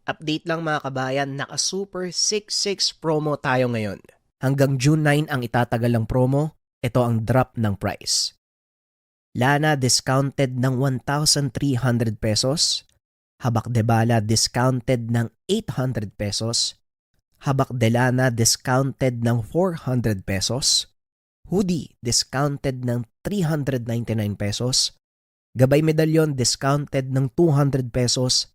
Update lang mga kabayan, naka Super 66 promo tayo ngayon. Hanggang June 9 ang itatagal ang promo, ito ang drop ng price. Lana discounted ng 1,300 pesos, Habak de Bala discounted ng 800 pesos, Habak de Lana discounted ng 400 pesos, hoodie discounted ng 399 pesos, gabay medalyon discounted ng 200 pesos,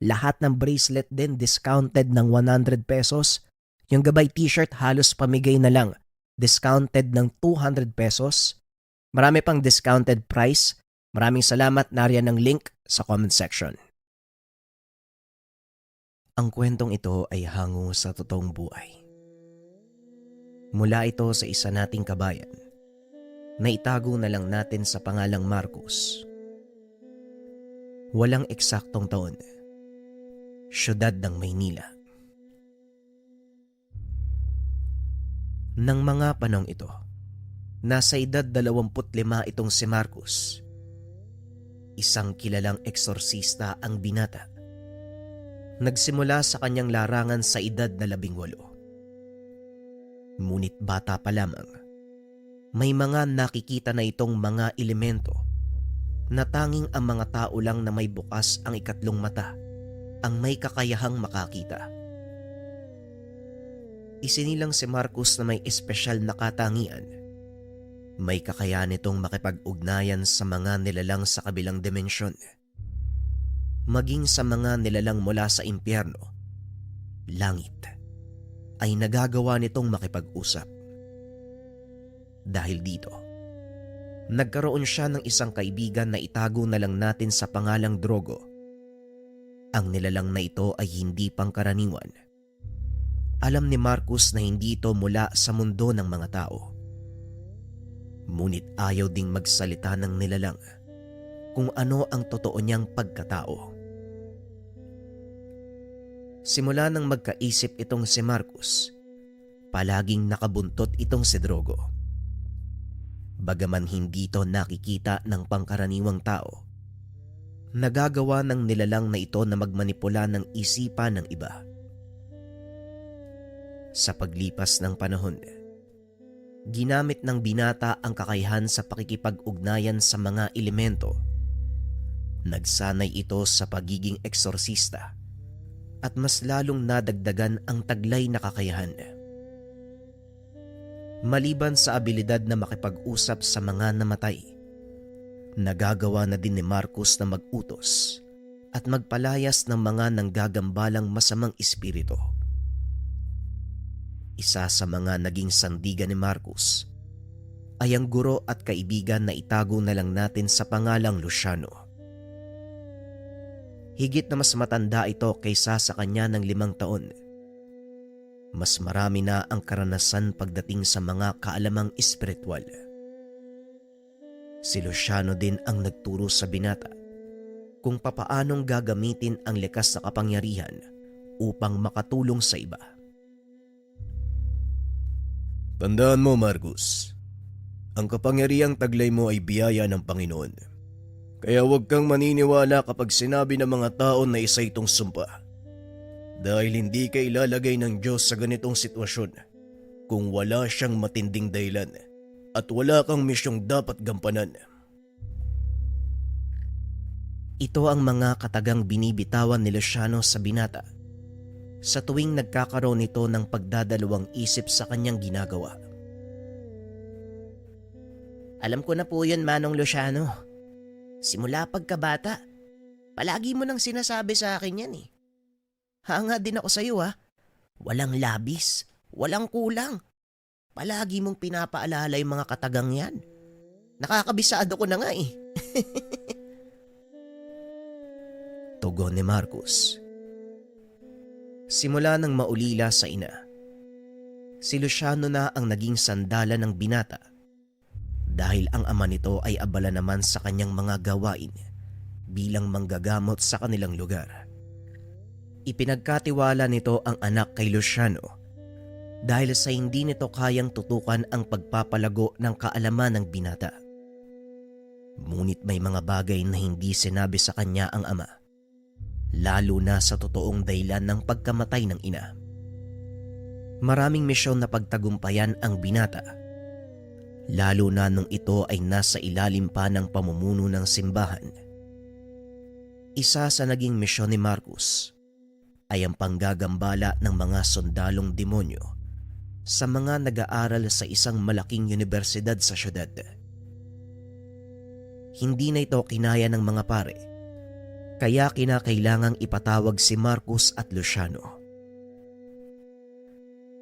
lahat ng bracelet din discounted ng 100 pesos. Yung gabay t-shirt halos pamigay na lang, discounted ng 200 pesos. Marami pang discounted price. Maraming salamat, nariyan ang link sa comment section. Ang kwentong ito ay hango sa totoong buhay. Mula ito sa isa nating kabayan na itago na lang natin sa pangalang Marcos. Walang eksaktong taon. Siyudad ng Maynila. Nang mga panahong ito, nasa edad 25 itong si Marcos. Isang kilalang eksorsista ang binata. Nagsimula sa kanyang larangan sa edad na 18. Ngunit bata pa lamang, may mga nakikita na itong mga elemento na tanging ang mga tao lang na may bukas ang ikatlong mata ang may kakayahang makakita. Isinilang si Marcos na may espesyal na katangian. May kakayahan itong makipag-ugnayan sa mga nilalang sa kabilang dimensyon. Maging sa mga nilalang mula sa impyerno, langit, ay nagagawa nitong makipag-usap. Dahil dito, nagkaroon siya ng isang kaibigan na itago na lang natin sa pangalang Drogo. Ang nilalang na ito ay hindi pangkaraniwan. Alam ni Marcos na hindi ito mula sa mundo ng mga tao. Ngunit ayaw ding magsalita ng nilalang kung ano ang totoo niyang pagkatao. Simula nang magkaisip itong si Marcos, palaging nakabuntot itong si Drogo. Bagaman hindi ito nakikita ng pangkaraniwang tao, nagagawa ng nilalang na ito na magmanipula ng isipan ng iba. Sa paglipas ng panahon, ginamit ng binata ang kakayahan sa pakikipag-ugnayan sa mga elemento. Nagsanay ito sa pagiging eksorsista at mas lalong nadagdagan ang taglay na kakayahan. Maliban sa abilidad na makipag-usap sa mga namatay, nagagawa na din ni Marcos na mag-utos at magpalayas ng mga nanggagambalang masamang espiritu. Isa sa mga naging sandigan ni Marcos ay ang guro at kaibigan na itago na lang natin sa pangalang Luciano. Higit na mas matanda ito kaysa sa kanya ng 5 taon. Mas marami na ang karanasan pagdating sa mga kaalamang espiritual. Si Luciano din ang nagturo sa binata kung papaanong gagamitin ang likas na kapangyarihan upang makatulong sa iba. Tandaan mo, Marcos, ang kapangyarihang taglay mo ay biyaya ng Panginoon. Kaya huwag kang maniniwala kapag sinabi ng mga tao na isa itong sumpa. Dahil hindi ka ilalagay ng Diyos sa ganitong sitwasyon kung wala siyang matinding dahilan at wala kang misyong dapat gampanan. Ito ang mga katagang binibitawan ni Luciano sa binata sa tuwing nagkakaroon nito ng pagdadalawang isip sa kanyang ginagawa. Alam ko na po yun, Manong Luciano. Simula pagkabata, palagi mo nang sinasabi sa akin yan eh. Hanga din ako sa iyo ha. Walang labis, walang kulang. Palagi mong pinapaalala yung mga katagang yan. Nakakabisado ko na nga eh. Tugon ni Marcos. Simula nang maulila sa ina, si Luciano na ang naging sandala ng binata dahil ang ama nito ay abala naman sa kanyang mga gawain bilang manggagamot sa kanilang lugar. Ipinagkatiwala nito ang anak kay Luciano dahil sa hindi nito kayang tutukan ang pagpapalago ng kaalaman ng binata. Ngunit may mga bagay na hindi sinabi sa kanya ang ama lalo na sa totoong dahilan ng pagkamatay ng ina. Maraming misyon na pagtagumpayan ang binata, lalo na nung ito ay nasa ilalim pa ng pamumuno ng simbahan. Isa sa naging misyon ni Marcus ay ang panggagambala ng mga sundalong demonyo sa mga nag-aaral sa isang malaking universidad sa syudad. Hindi na ito kinaya ng mga pare, kaya kinakailangang ipatawag si Marcus at Luciano.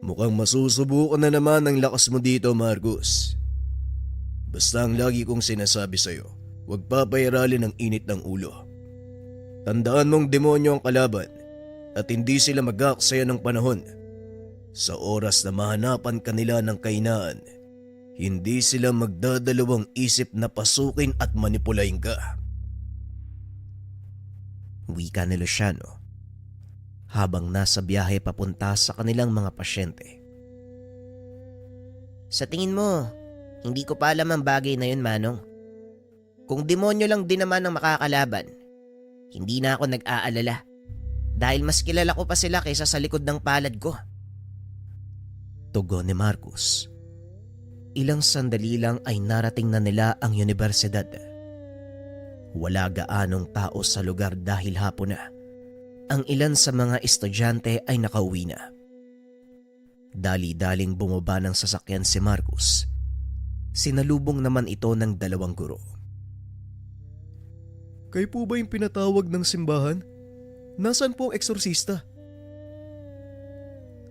Mukhang masusubukan na naman ang lakas mo dito, Marcus. Basta ang lagi kong sinasabi sa'yo, huwag papairalin ang init ng ulo. Tandaan mong demonyo ang kalaban at hindi sila mag-aaksaya ng panahon. Sa oras na mahanapan kanila ng kainaan, hindi sila magdadalawang isip na pasukin at manipulahin ka. Wika ni Luciano habang nasa biyahe papunta sa kanilang mga pasyente. Sa tingin mo, hindi ko pa alam ang bagay na yun, Manong. Kung demonyo lang din naman ang makakalaban, hindi na ako nag-aalala dahil mas kilala ko pa sila kaysa sa likod ng palad ko. Tugon ni Marcus. Ilang sandali lang ay narating na nila ang universidad. Wala gaanong tao sa lugar dahil hapon na. Ang ilan sa mga estudyante ay nakauwi na. Dali-daling bumaba ng sasakyan si Marcus. Sinalubong naman ito ng dalawang guro. Kayo po ba yung pinatawag ng simbahan? Nasaan po ang eksorsista?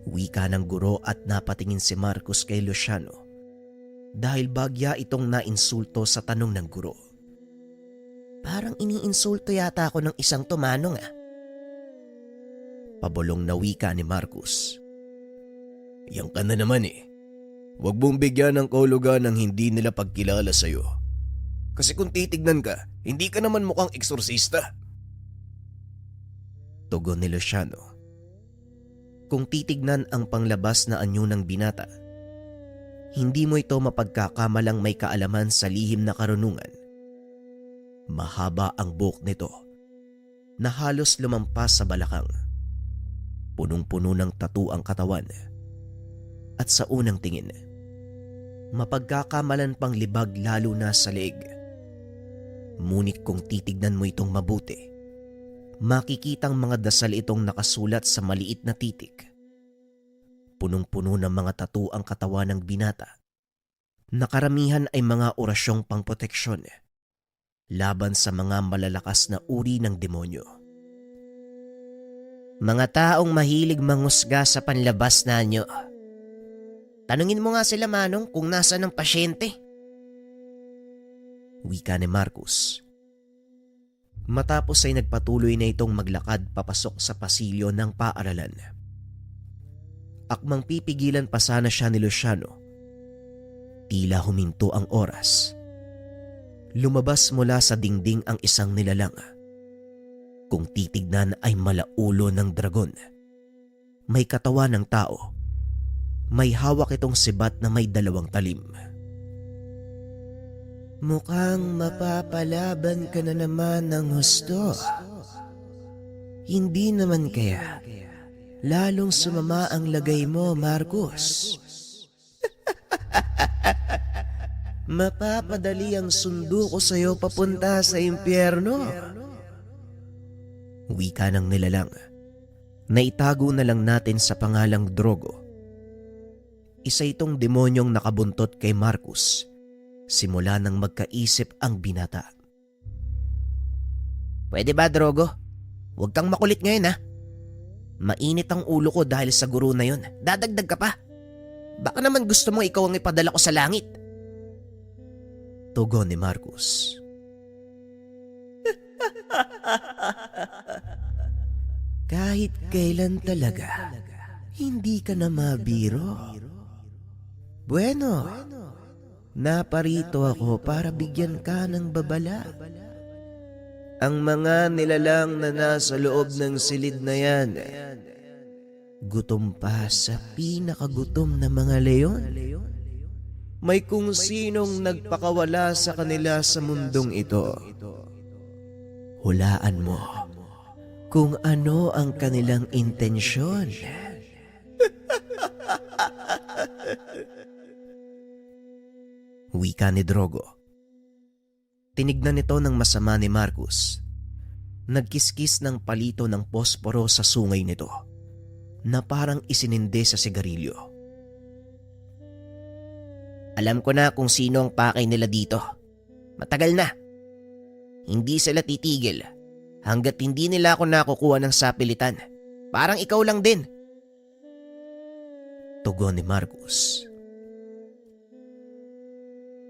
Wika ng guro at napatingin si Marcus kay Luciano dahil bagya itong nainsulto sa tanong ng guro. Parang iniinsulto yata ako ng isang tumanong ah. Pabulong na wika ni Marcus. Yan ka na naman eh. Huwag mong bigyan ng kahulugan ng hindi nila pagkilala sa'yo. Kasi kung titignan ka, hindi ka naman mukhang eksorsista. Tugon ni Luciano. Kung titignan ang panglabas na anyo ng binata, hindi mo ito mapagkakamalang may kaalaman sa lihim na karunungan. Mahaba ang buhok nito na halos lumampas sa balakang. Punong-puno ng tattoo ang katawan. At sa unang tingin, mapagkakamalan pang libag lalo na sa leeg. Ngunit kung titignan mo itong mabuti, makikitang mga dasal itong nakasulat sa maliit na titik. Punong-puno ng mga tattoo ang katawan ng binata. Nakaramihan ay mga orasyong pangproteksyon laban sa mga malalakas na uri ng demonyo. Mga taong mahilig mangusga sa panlabas na anyo. Tanungin mo nga sila, Manong, kung nasaan ang pasyente. Wika ni Marcus. Matapos ay nagpatuloy na itong maglakad papasok sa pasilyo ng paaralan. Akmang pipigilan pa sana siya ni Luciano. Tila huminto ang oras. Lumabas mula sa dingding ang isang nilalang. Kung titignan ay malaulo ng dragon. May katawan ng tao. May hawak itong sibat na may dalawang talim. Mukhang mapapalaban ka na naman ng husto. Hindi naman kaya lalong sumama ang lagay mo, Marcus. Mapapadali ang sundo ko sa'yo papunta sa impyerno. Wika ng nilalang. Naitago na lang natin sa pangalang Drogo. Isa itong demonyong nakabuntot kay Marcus simula nang magkaisip ang binata. Pwede ba, Drogo? Huwag kang makulit ngayon ha. Mainit ang ulo ko dahil sa guro na yun. Dadagdag ka pa. Baka naman gusto mo ikaw ang ipadala ko sa langit. Tugon ni Marcus. Kahit kailan talaga, hindi ka na mabiro. Bueno, naparito ako para bigyan ka ng babala. Ang mga nilalang na nasa loob ng silid na yan, gutom pa sa pinakagutom na mga leon. May kung sinong nagpakawala sa kanila sa mundong ito. Hulaan mo kung ano ang kanilang intensyon. Wika ni Drogo. Tinignan nito ng masama ni Marcus. Nagkiskis ng palito ng posporo sa sungay nito na parang isinindi sa sigarilyo. Alam ko na kung sino ang pakay nila dito. Matagal na. Hindi sila titigil hanggat hindi nila ako nakukuha ng sapilitan. Parang ikaw lang din. Tugon ni Marcus.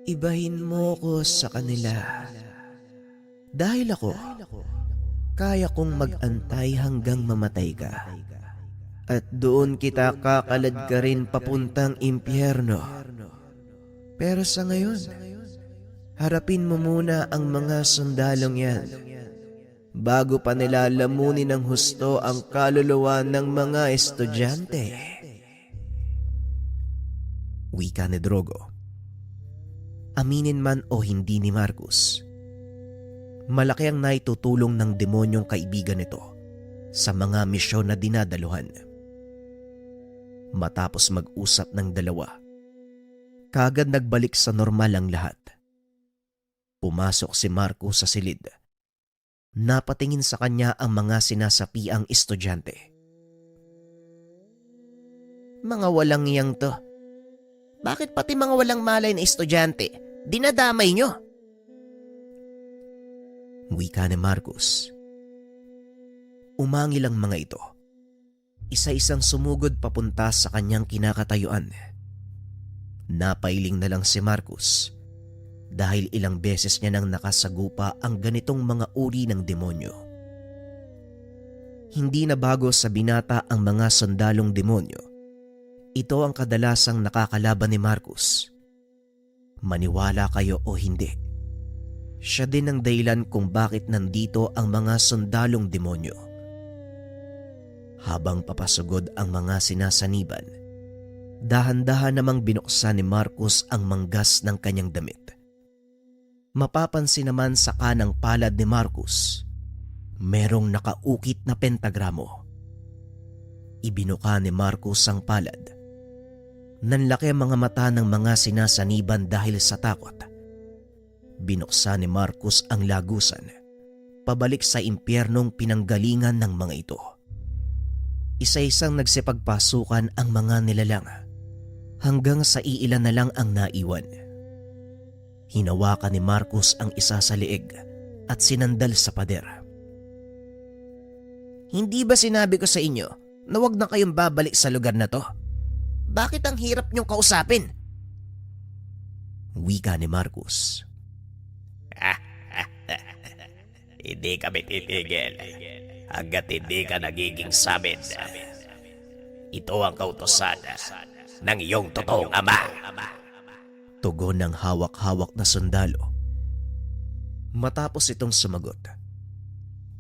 Ibahin mo ko sa kanila. Dahil ako, kaya kong mag-antay hanggang mamatay ka. At doon kita kakalad ka rin papuntang impyerno. Pero sa ngayon, harapin mo muna ang mga sundalong yan bago pa nila lamunin ng husto ang kaluluwa ng mga estudyante. Wika ni Drogo. Aminin man o hindi ni Marcus, malaki ang naitutulong ng demonyong kaibigan nito sa mga misyon na dinadaluhan. Matapos mag-usap ng dalawa, kaagad nagbalik sa normal ang lahat. Pumasok si Marcus sa silid. Napatingin sa kanya ang mga sinasapiang estudyante. Mga walang iyang to. Bakit pati mga walang malay na estudyante dinadamay nyo? Wika ni Marcus. Umangil ang mga ito. Isa-isang sumugod papunta sa kanyang kinakatayuan. Napailing na lang si Marcus dahil ilang beses niya nang nakasagupa ang ganitong mga uri ng demonyo. Hindi na bago sa binata ang mga sundalong demonyo. Ito ang kadalasang nakakalaban ni Marcus. Maniwala kayo o hindi, siya din ang dahilan kung bakit nandito ang mga sundalong demonyo. Habang papasugod ang mga sinasaniban, dahan-dahan namang binuksan ni Marcus ang manggas ng kanyang damit. Mapapansin naman sa kanang palad ni Marcus, merong nakaukit na pentagramo. Ibinuka ni Marcus ang palad. Nanlaki ang mga mata ng mga sinasaniban dahil sa takot. Binuksan ni Marcus ang lagusan, pabalik sa impyernong pinanggalingan ng mga ito. Isa-isang nagsipagpasukan ang mga nilalang, hanggang sa iilan na lang ang naiwan. Hinawakan ni Marcus ang isa sa leeg at sinandal sa pader. Hindi ba sinabi ko sa inyo na huwag na kayong babalik sa lugar na to? Bakit ang hirap niyong kausapin? Wika ni Marcus. Hindi kami titigil hanggat hindi ka nagiging samin. Ito ang kautosan ng iyong totoong ama. Tugon ng hawak-hawak na sundalo. Matapos itong sumagot,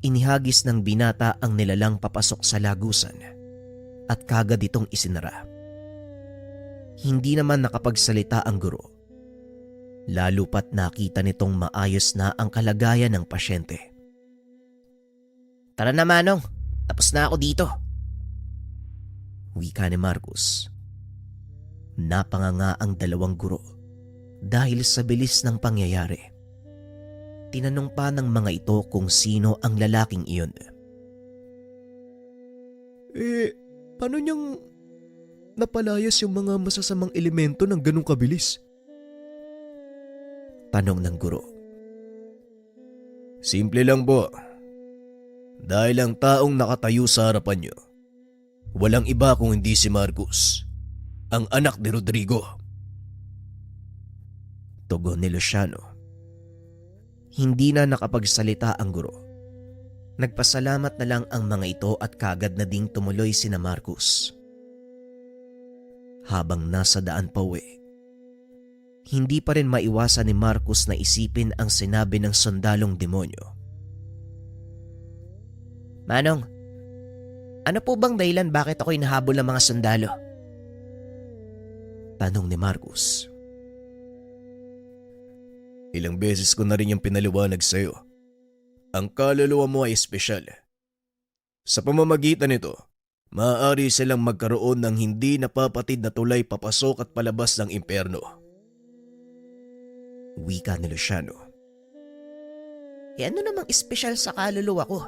inihagis ng binata ang nilalang papasok sa lagusan at kagad itong isinara. Hindi naman nakapagsalita ang guro, lalo pat nakita nitong maayos na ang kalagayan ng pasyente. Tara na Manong, tapos na ako dito. Wika ni Marcus. Napanganga ang dalawang guro dahil sa bilis ng pangyayari. Tinanong pa ng mga ito kung sino ang lalaking iyon. Paano niyang napalayas yung mga masasamang elemento ng ganong kabilis? Tanong ng guro. Simple lang po. Dahil ang taong nakatayo sa harapan niyo, walang iba kung hindi si Marcus, ang anak ni Rodrigo. Tugon ni Luciano. Hindi na nakapagsalita ang guro. Nagpasalamat na lang ang mga ito at kagad na ding tumuloy sina Marcus. Habang nasa daan pa uwi, hindi pa rin maiwasan ni Marcus na isipin ang sinabi ng sundalong demonyo. Manong, ano po bang dahilan bakit ako'y nahabol ng mga sundalo? Tanong ni Marcus. Ilang beses ko na rin yung pinaliwanag sa'yo. Ang kaluluwa mo ay espesyal. Sa pamamagitan nito, maaari silang magkaroon ng hindi napapatid na tulay papasok at palabas ng impyerno. Wika ni Luciano. Ano namang espesyal sa kaluluwa ko?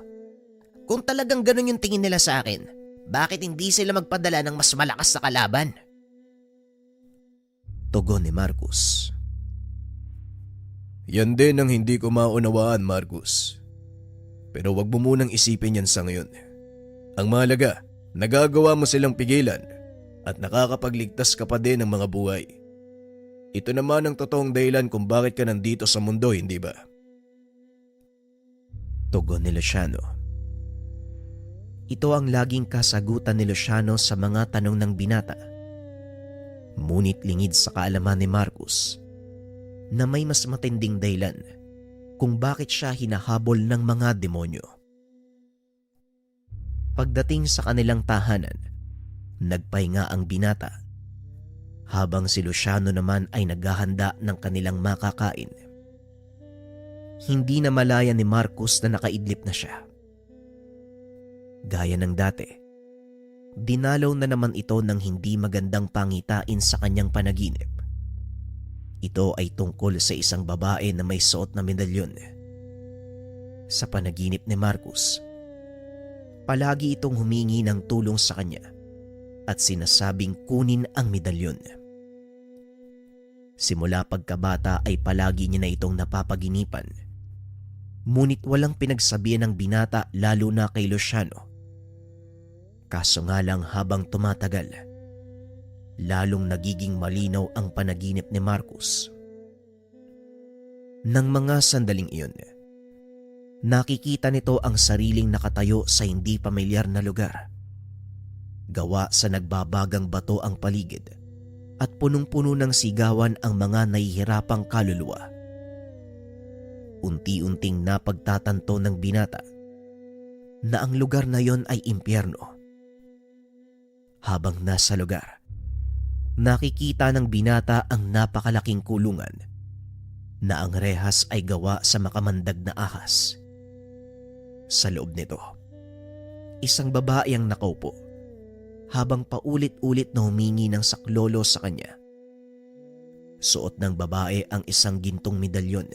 Kung talagang ganun yung tingin nila sa akin, bakit hindi sila magpadala ng mas malakas na kalaban? Tugon ni Marcus. Yan din ang hindi ko maunawaan, Marcus. Pero wag mo munang isipin yan sa ngayon. Ang mahalaga, nagagawa mo silang pigilan at nakakapagligtas ka pa din ng mga buhay. Ito naman ang totoong dahilan kung bakit ka nandito sa mundo, hindi ba? Tugon ni Luciano. Ito ang laging kasagutan ni Luciano sa mga tanong ng binata. Ngunit lingid sa kaalaman ni Marcus na may mas matinding dahilan kung bakit siya hinahabol ng mga demonyo. Pagdating sa kanilang tahanan, nagpahinga ang binata habang si Luciano naman ay naghahanda ng kanilang makakain. Hindi na malaya ni Marcus na nakaidlip na siya. Gaya ng dati, dinalaw na naman ito ng hindi magandang pangitain sa kanyang panaginip. Ito ay tungkol sa isang babae na may suot na medalyon. Sa panaginip ni Marcus, palagi itong humingi ng tulong sa kanya at sinasabing kunin ang medalyon. Simula pagkabata ay palagi niya na itong napapaginipan. Ngunit walang pinagsabihan ng binata lalo na kay Luciano. Kaso nga lang habang tumatagal, lalong nagiging malinaw ang panaginip ni Marcus. Nang mga sandaling iyon, nakikita nito ang sariling nakatayo sa hindi pamilyar na lugar. Gawa sa nagbabagang bato ang paligid at punong-puno ng sigawan ang mga nahihirapang kaluluwa. Unti-unting napagtatanto ng binata na ang lugar na yon ay impyerno. Habang nasa lugar, nakikita ng binata ang napakalaking kulungan na ang rehas ay gawa sa makamandag na ahas. Sa loob nito, isang babae ang nakaupo habang paulit-ulit na humingi ng saklolo sa kanya. Suot ng babae ang isang gintong medalyon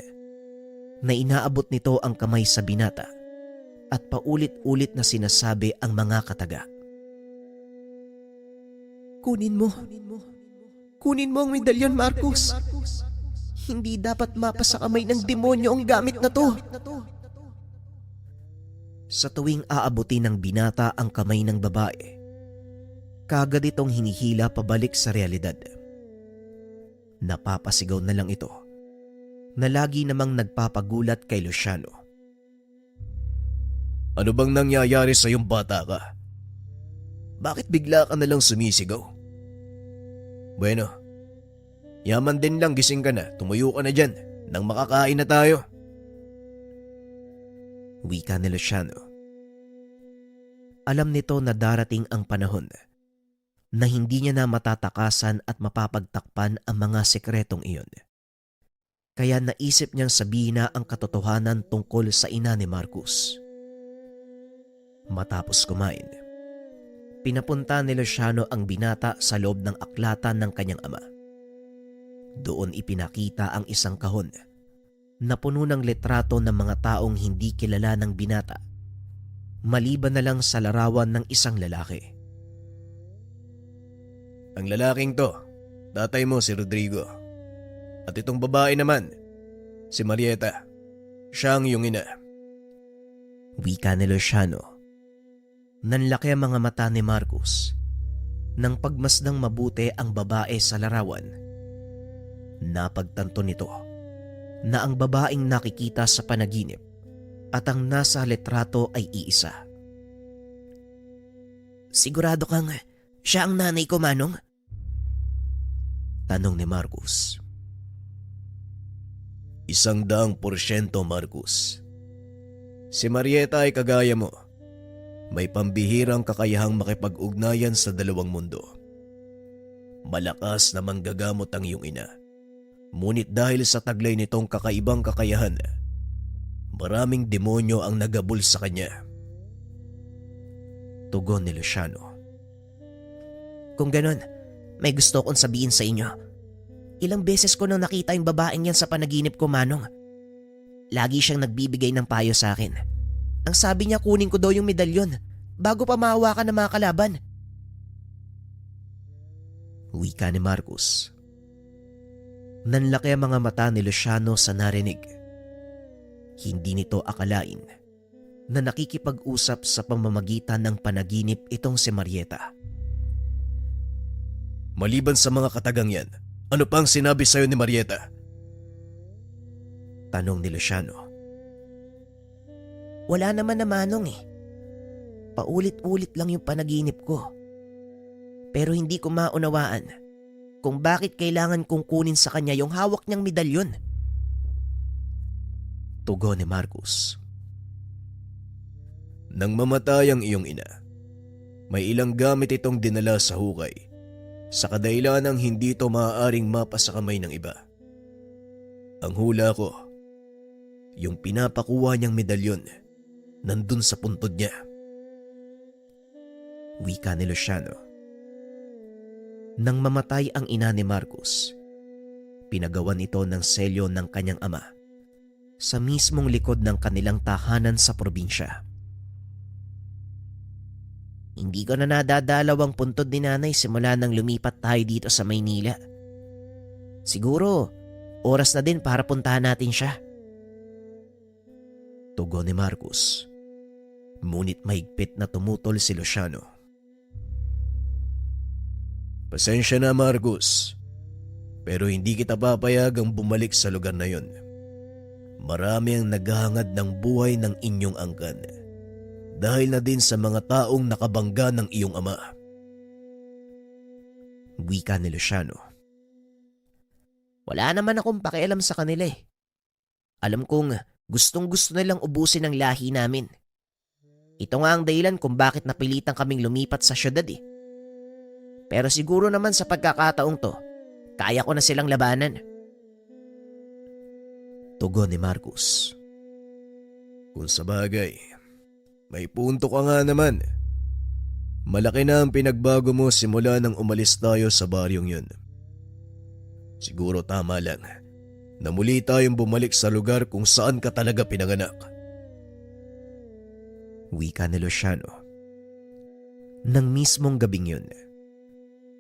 na inaabot nito ang kamay sa binata at paulit-ulit na sinasabi ang mga kataga. Kunin mo. Kunin mo ang medalyon, Marcus. Hindi dapat mapasa kamay ng demonyo ang gamit na to. Sa tuwing aabuti ng binata ang kamay ng babae, kagad itong hinihila pabalik sa realidad. Napapasigaw na lang ito na lagi namang nagpapagulat kay Luciano. Ano bang nangyayari sa iyong bata ka? Bakit bigla ka na lang sumisigaw? Bueno, yaman din lang, gising ka na, tumuyo ka na dyan nang makakain na tayo. Wika ni Luciano. Alam nito na darating ang panahon na hindi niya na matatakasan at mapapagtakpan ang mga sekretong iyon. Kaya naisip niyang sabihin na ang katotohanan tungkol sa ina ni Marcus. Matapos kumain, pinapunta ni Luciano ang binata sa loob ng aklatan ng kanyang ama. Doon ipinakita ang isang kahon na puno ng litrato ng mga taong hindi kilala ng binata, maliban na lang sa larawan ng isang lalaki. Ang lalaking to, tatay mo si Rodrigo. At itong babae naman, si Marieta. Siya ang iyong ina. Wika ni Luciano. Nanlaki ang mga mata ni Marcus nang pagmasdang mabuti ang babae sa larawan. Napagtanto nito na ang babaeng nakikita sa panaginip at ang nasa litrato ay iisa. Sigurado kang siya ang nanay ko, Manong? Tanong ni Marcus. 100%, Marcus. Si Marieta ay kagaya mo. May pambihirang kakayahang makipag-ugnayan sa dalawang mundo. Malakas na manggagamot ang iyong ina. Ngunit dahil sa taglay nitong kakaibang kakayahan, maraming demonyo ang nagabol sa kanya. Tugon ni Luciano. Kung ganun, may gusto kong sabihin sa inyo. Ilang beses ko nang nakita yung babaeng yan sa panaginip ko, Manong. Lagi siyang nagbibigay ng payo sa akin. Ang sabi niya kunin ko daw yung medalyon bago pa mahawakan ng mga kalaban. Wika ni Marcus. Nanlaki ang mga mata ni Luciano sa narinig. Hindi nito akalain na nakikipag-usap sa pamamagitan ng panaginip itong si Marieta. Maliban sa mga katagang yan, ano pang sinabi sa'yo ni Marieta? Tanong ni Luciano. Wala naman na, Manong eh. Paulit-ulit lang yung panaginip ko. Pero hindi ko maunawaan kung bakit kailangan kong kunin sa kanya yung hawak niyang medalyon. Tugon ni Marcus. Nang mamatay ang iyong ina, may ilang gamit itong dinala sa hukay sa kadahilanang hindi ito maaaring mapa sa kamay ng iba. Ang hula ko, yung pinapakuha niyang medalyon nandun sa puntod niya. Wika ni Luciano. Nang mamatay ang ina ni Marcus, pinagawan ito ng selyo ng kanyang ama sa mismong likod ng kanilang tahanan sa probinsya. Hindi ko na nadadalaw ang puntod ni nanay simula nang lumipat tayo dito sa Maynila. Siguro, oras na din para puntahan natin siya. Tugon ni Marcus. Ngunit mahigpit na tumutol si Luciano. Pasensya na, Marcus, pero hindi kita papayagang bumalik sa lugar na yon. Marami ang naghahangad ng buhay ng inyong angkan dahil na din sa mga taong nakabangga ng iyong ama. Wika ni Luciano. Wala naman akong pakialam sa kanila eh. Alam kong gustong-gusto nilang ubusin ang lahi namin. Ito nga ang dahilan kung bakit napilitan kaming lumipat sa syudad eh. Pero siguro naman sa pagkakataong to, kaya ko na silang labanan. Tugon ni Marcus. Kung sa bagay, may punto ka nga naman. Malaki na ang pinagbago mo simula nang umalis tayo sa baryong yun. Siguro tama lang na muli tayong bumalik sa lugar kung saan ka talaga pinanganak. Wika ni Luciano. Nang mismong gabing yun,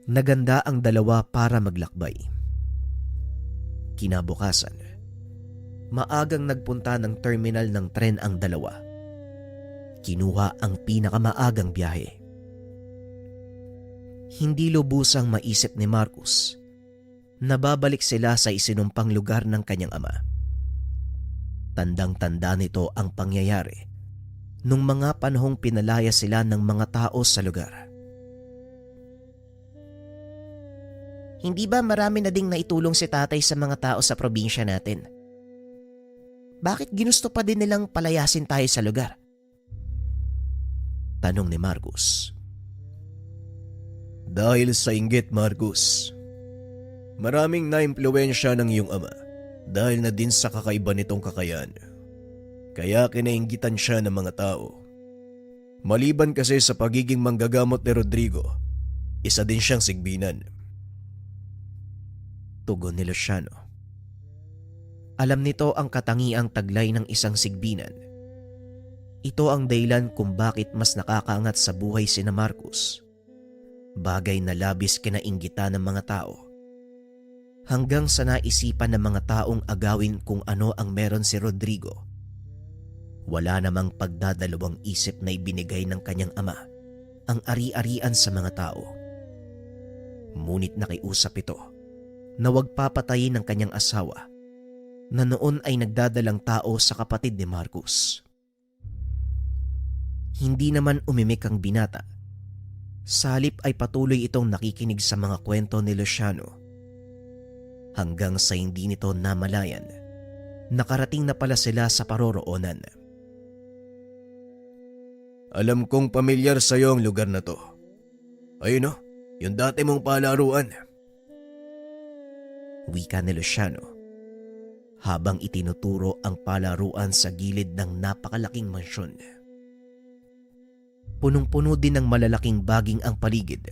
naganda ang dalawa para maglakbay. Kinabukasan, maagang nagpunta ng terminal ng tren ang dalawa. Kinuha ang pinakamaagang biyahe. Hindi lubusang maisip ni Marcus na babalik sila sa isinumpang lugar ng kanyang ama. Tandang-tanda nito ang pangyayari nung mga panahong pinalaya sila ng mga tao sa lugar. Hindi ba marami na ding naitulong si tatay sa mga tao sa probinsya natin? Bakit ginusto pa din nilang palayasin tayo sa lugar? Tanong ni Marcus. Dahil sa inggit, Marcus. Maraming naimpluwensya ng iyong ama dahil na din sa kakaiba nitong kakayahan. Kaya kinainggitan siya ng mga tao. Maliban kasi sa pagiging manggagamot ni Rodrigo, isa din siyang sigbinan. Tugon ni Luciano. Alam nito ang katangiang taglay ng isang sigbinan. Ito ang dahilan kung bakit mas nakakaangat sa buhay sina Marcus. Bagay na labis kinainggitan ng mga tao. Hanggang sa naisipan ng mga taong agawin kung ano ang meron si Rodrigo. Wala namang pagdadalawang isip na ibinigay ng kanyang ama ang ari-arian sa mga tao. Ngunit nakiusap ito na huwag papatayin ng kanyang asawa na noon ay nagdadalang tao sa kapatid ni Marcus. Hindi naman umimik ang binata. Sa halip ay patuloy itong nakikinig sa mga kwento ni Luciano. Hanggang sa hindi nito namalayan, nakarating na pala sila sa paroroonan. Alam kong pamilyar sa iyo ang lugar na to. Ayun o, yung dati mong palaruan. Wika ni Luciano habang itinuturo ang palaruan sa gilid ng napakalaking mansyon. Punong-puno din ng malalaking baging ang paligid.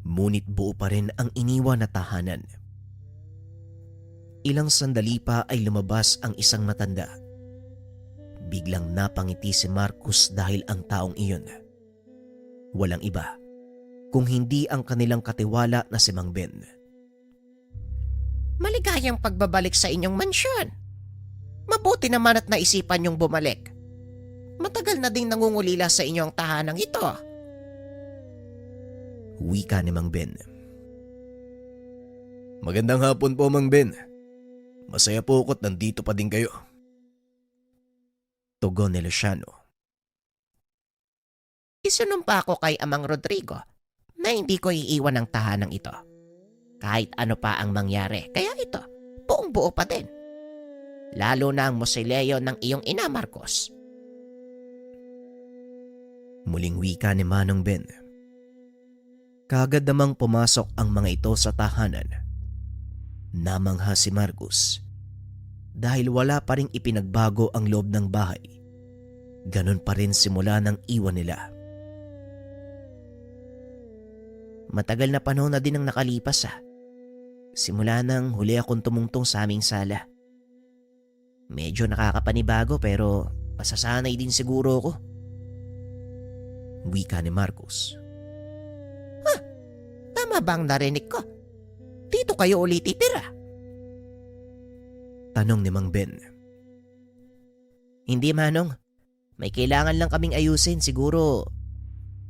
Ngunit buo pa rin ang iniwan na tahanan. Ilang sandali pa ay lumabas ang isang matanda. Biglang napangiti si Marcus dahil ang taong iyon walang iba kung hindi ang kanilang katiwala na si Mang Ben. Maligayang pagbabalik sa inyong mansyon. Mabuti naman at naisipan niyong bumalik. Matagal na ding nangungulila sa inyong tahanang ito. Wika ni Mang Ben. Magandang hapon po, Mang Ben. Masaya po ako't nandito pa din kayo. Tugon ni Luciano. Isinumpa ko kay Amang Rodrigo na hindi ko iiwan ang tahanang ito. Kahit ano pa ang mangyari, kaya ito, buong buo pa din. Lalo na ang mosileo ng iyong ina, Marcos. Muling wika ni Manong Ben. Kaagad namang pumasok ang mga ito sa tahanan. Namangha si Marcus dahil wala pa ring ipinagbago ang loob ng bahay. Ganon pa rin simula ng iwan nila. Matagal na panahon na din ang nakalipas Simula nang huli akong tumungtong sa aming sala. Medyo nakakapanibago pero masasanay din siguro ako. Wika ni Marcus. Tama bang narinig ko? Dito kayo ulit titira? Tanong ni Mang Ben. Hindi, Manong. May kailangan lang kaming ayusin. Siguro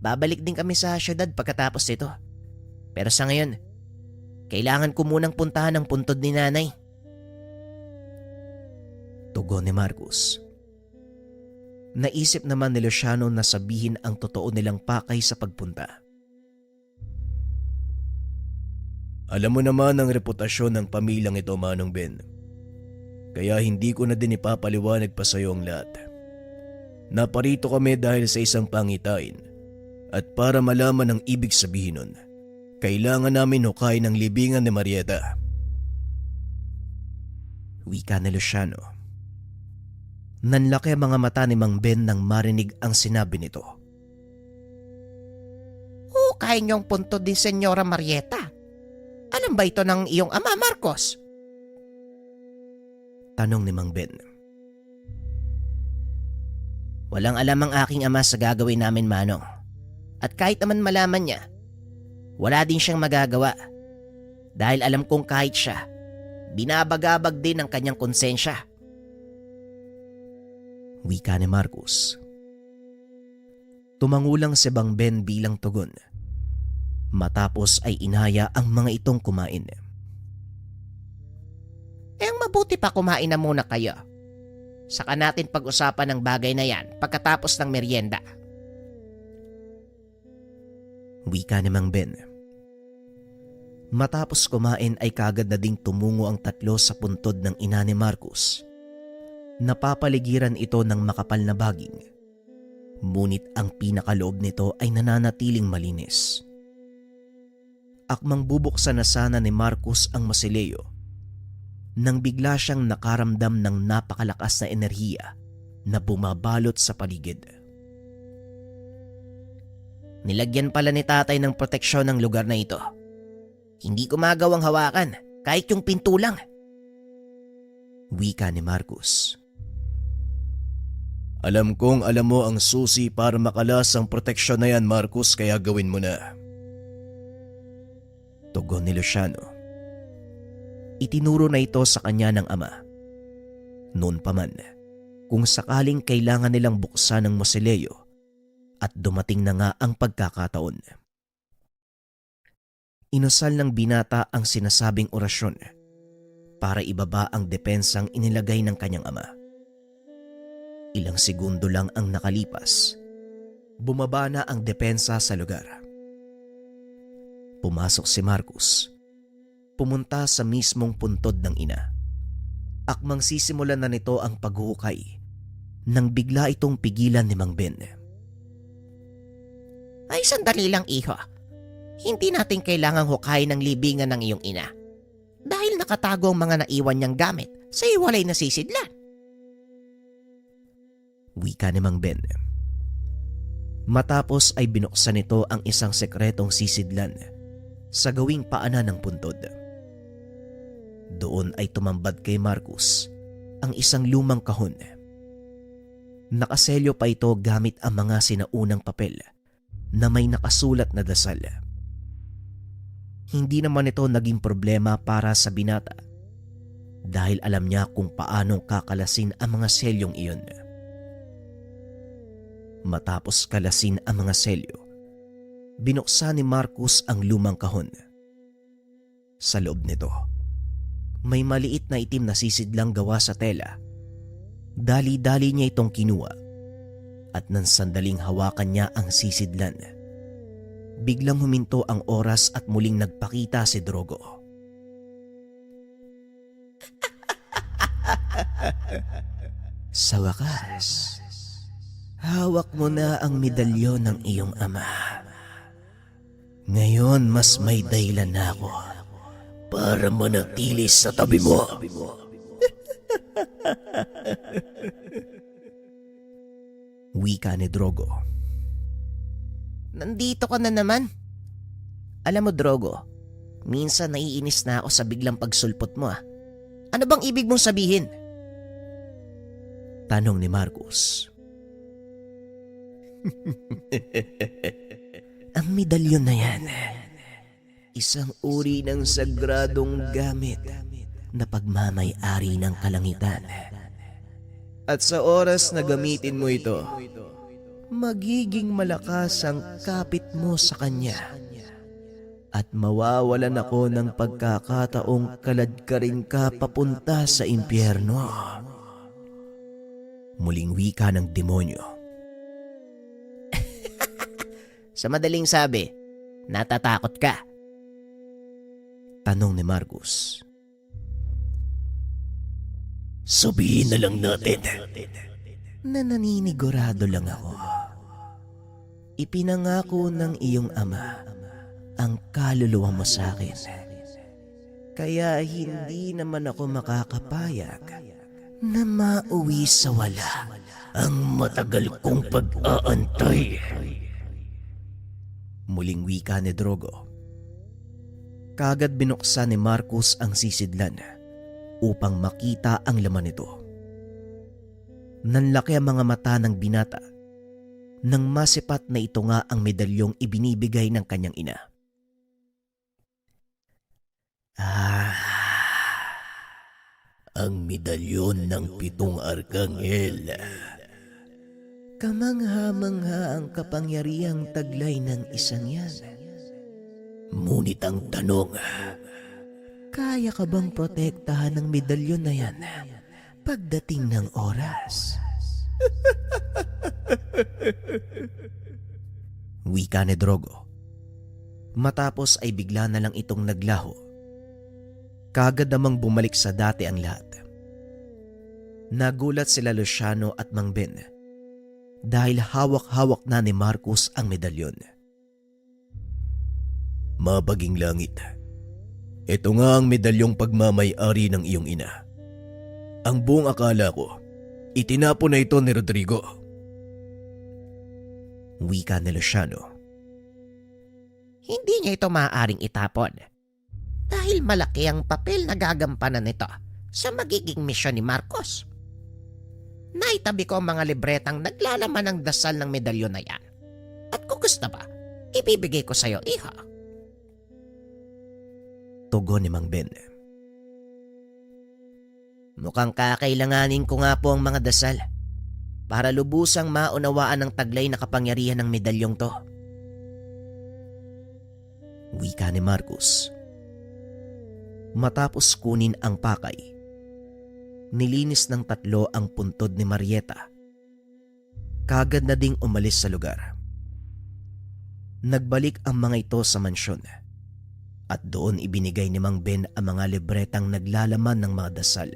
babalik din kami sa syudad pagkatapos nito. Pero sa ngayon, kailangan ko munang puntahan ang puntod ni Nanay. Tugon ni Marcus. Naisip naman ni Luciano na sabihin ang totoo nilang pakay sa pagpunta. Alam mo naman ang reputasyon ng pamilyang ito, Manong Ben. Kaya hindi ko na din ipapaliwanag pa sa iyo ang lahat. Naparito kami dahil sa isang pangitain. At para malaman ang ibig sabihin nun, kailangan namin hukayin ang libingan ni Marieta. Wika ni Luciano. Nanlaki ang mga mata ni Mang Ben nang marinig ang sinabi nito. Hukay niyong punto din, Senyora Marieta. Alam ba ito ng iyong ama, Marcos? Tanong ni Mang Ben. Walang alam ang aking ama sa gagawin namin, Manong. At kahit naman malaman niya, wala din siyang magagawa. Dahil alam kong kahit siya, binabagabag din ang kanyang konsensya. Wika ni Marcus. Tumangulang si Mang Ben bilang tugon. Matapos ay inaya ang mga itong kumain. Ang mabuti pa kumain na muna kayo. Saka natin pag-usapan ang bagay na yan pagkatapos ng merienda. Wika ni Mang Ben. Matapos kumain ay kagad na ding tumungo ang tatlo sa puntod ng ina ni Marcus. Napapaligiran ito ng makapal na baging. Ngunit ang pinakaloob nito ay nananatiling malinis. Akmang bubuksan na sana ni Marcus ang mausoleo nang bigla siyang nakaramdam ng napakalakas na enerhiya na bumabalot sa paligid. Nilagyan pala ni tatay ng proteksyon ng lugar na ito. Hindi ko magawang hawakan kahit yung pinto lang. Wika ni Marcus. Alam kong alam mo ang susi para makalas ang proteksyon na yan, Marcus, kaya gawin mo na. Tugon ni Luciano. Itinuro na ito sa kanya ng ama. Noon pa man, kung sakaling kailangan nilang buksan ang mausoleo at dumating na nga ang pagkakataon. Inusal ng binata ang sinasabing orasyon para ibaba ang depensang inilagay ng kanyang ama. Ilang segundo lang ang nakalipas. Bumaba na ang depensa sa lugar. Pumasok si Marcus. Pumunta sa mismong puntod ng ina. Akmang sisimulan na nito ang paghuhukay nang bigla itong pigilan ni Mang Ben. Ay, sandali lang, iho. Hindi natin kailangang hukayin ang libingan ng iyong ina dahil nakatago ang mga naiwan niyang gamit sa iwalay na sisidlan. Wika ni Mang Ben. Matapos ay binuksan nito ang isang sekretong sisidlan sa gawing paanan ng puntod. Doon ay tumambad kay Marcus ang isang lumang kahon. Nakaselyo pa ito gamit ang mga sinaunang papel na may nakasulat na dasal. Hindi naman ito naging problema para sa binata dahil alam niya kung paanong kakalasin ang mga selyong iyon. Matapos kalasin ang mga selyo, binuksan ni Marcus ang lumang kahon. Sa loob nito, may maliit na itim na sisidlang gawa sa tela. Dali-dali niya itong kinuha at nang sandaling hawakan niya ang sisidlan, biglang huminto ang oras at muling nagpakita si Drogo. Sa wakas, hawak mo na ang medalyon ng iyong ama. Ngayon mas may dahilan na ako para manatili sa tabi mo. Wika ni Drogo. Nandito ka na naman. Alam mo, Drogo, minsan naiinis na ako sa biglang pagsulpot mo. Ano bang ibig mong sabihin? Tanong ni Marcus. Ang medalyon na yan, isang uri ng sagradong gamit na pagmamay-ari ng kalangitan. At sa oras na gamitin mo ito, magiging malakas ang kapit mo sa kanya. At mawawalan ako ng pagkakataong kaladkarin ka papunta sa impyerno. Muling wika ng demonyo. Sa madaling sabi, natatakot ka. Tanong ni Marcus. Sabihin na lang natin. Na naninigurado lang ako. Ipinangako ng iyong ama ang kaluluwa mo sa akin. Kaya hindi naman ako makakapayag na mauwi sa wala Ang matagal kong pag-aantay. Muling wika ni Drogo. Kagad binuksan ni Marcus ang sisidlan upang makita ang laman nito. Nanlaki ang mga mata ng binata nang masipat na ito nga ang medalyong ibinibigay ng kanyang ina. Ang medalyon ng 7 arkanghel. Kamangha-mangha ang kapangyarihang taglay ng isang yan. Ngunit ang tanong, Kaya ka bang protektahan ng medalyon na yan pagdating ng oras? Wika ni Drogo. Matapos ay bigla na lang itong naglaho. Kagad namang bumalik sa dati ang lahat. Nagulat sila Luciano at Mang Ben dahil hawak-hawak na ni Marcus ang medalyon. Mabaging langit. Ito nga ang medalyong pagmamay-ari ng iyong ina. Ang buong akala ko, itinapon na ito ni Rodrigo. Wika ni Luciano. Hindi niya ito maaaring itapon dahil malaki ang papel na gagampanan nito sa magiging misyon ni Marcos. Naitabi ko ang mga libretang naglalaman ng dasal ng medalyon na yan. At kung gusto ba, ibibigay ko sa'yo, iha. Tugon ni Mang Ben. Mukhang kakailanganin ko nga po ang mga dasal para lubusang maunawaan ang taglay na kapangyarihan ng medalyong to. Wika ni Marcus. Matapos kunin ang pakay, nilinis ng 3 ang puntod ni Marieta. Kagad na ding umalis sa lugar. Nagbalik ang mga ito sa mansyon at doon ibinigay ni Mang Ben ang mga libretang naglalaman ng mga dasal.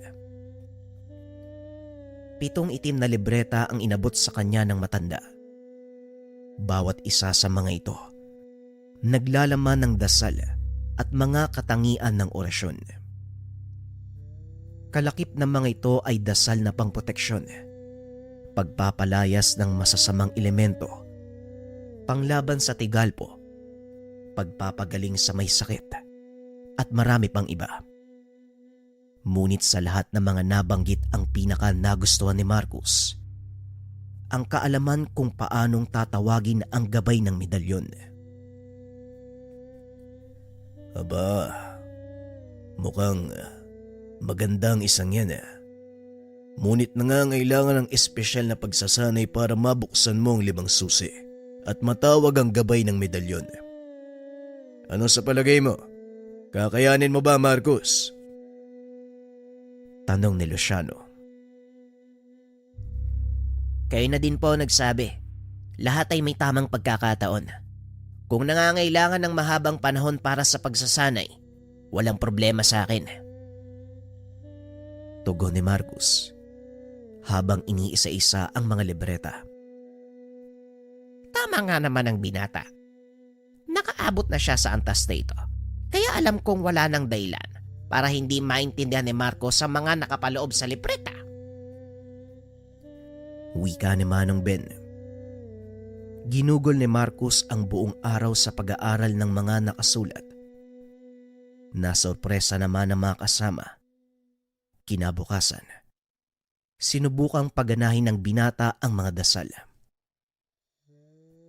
7 itim na libreta ang inabot sa kanya ng matanda. Bawat isa sa mga ito naglalaman ng dasal at mga katangian ng orasyon. Kalakip ng mga ito ay dasal na pangproteksyon, pagpapalayas ng masasamang elemento panglaban sa Tigalpo, pagpapagaling sa may sakit, at marami pang iba. Ngunit sa lahat ng mga nabanggit ang pinaka nagustuhan ni Marcus, ang kaalaman kung paanong tatawagin ang gabay ng medalyon. Aba, mukhang magandang isang yan. Ngunit nangangailangan ng espesyal na pagsasanay para mabuksan mo ang 5 susi at matawag ang gabay ng medalyon. Ano sa palagay mo? Kakayanin mo ba, Marcus? Tanong ni Luciano. Kayo na din po nagsabi. Lahat ay may tamang pagkakataon. Kung nangangailangan ng mahabang panahon para sa pagsasanay, walang problema sa akin. Tugon ni Marcus habang iniisa-isa ang mga libreta. Tama nga naman ang binata. Nakaabot na siya sa antas na ito. Kaya alam kong wala nang dahilan para hindi maintindihan ni Marco sa mga nakapaloob sa libreta. Wika ni Manong Ben. Ginugol ni Marcus ang buong araw sa pag-aaral ng mga nakasulat. Nasorpresa naman ang mga kasama. Kinabukasan, sinubukang pagganahin ng binata ang mga dasal.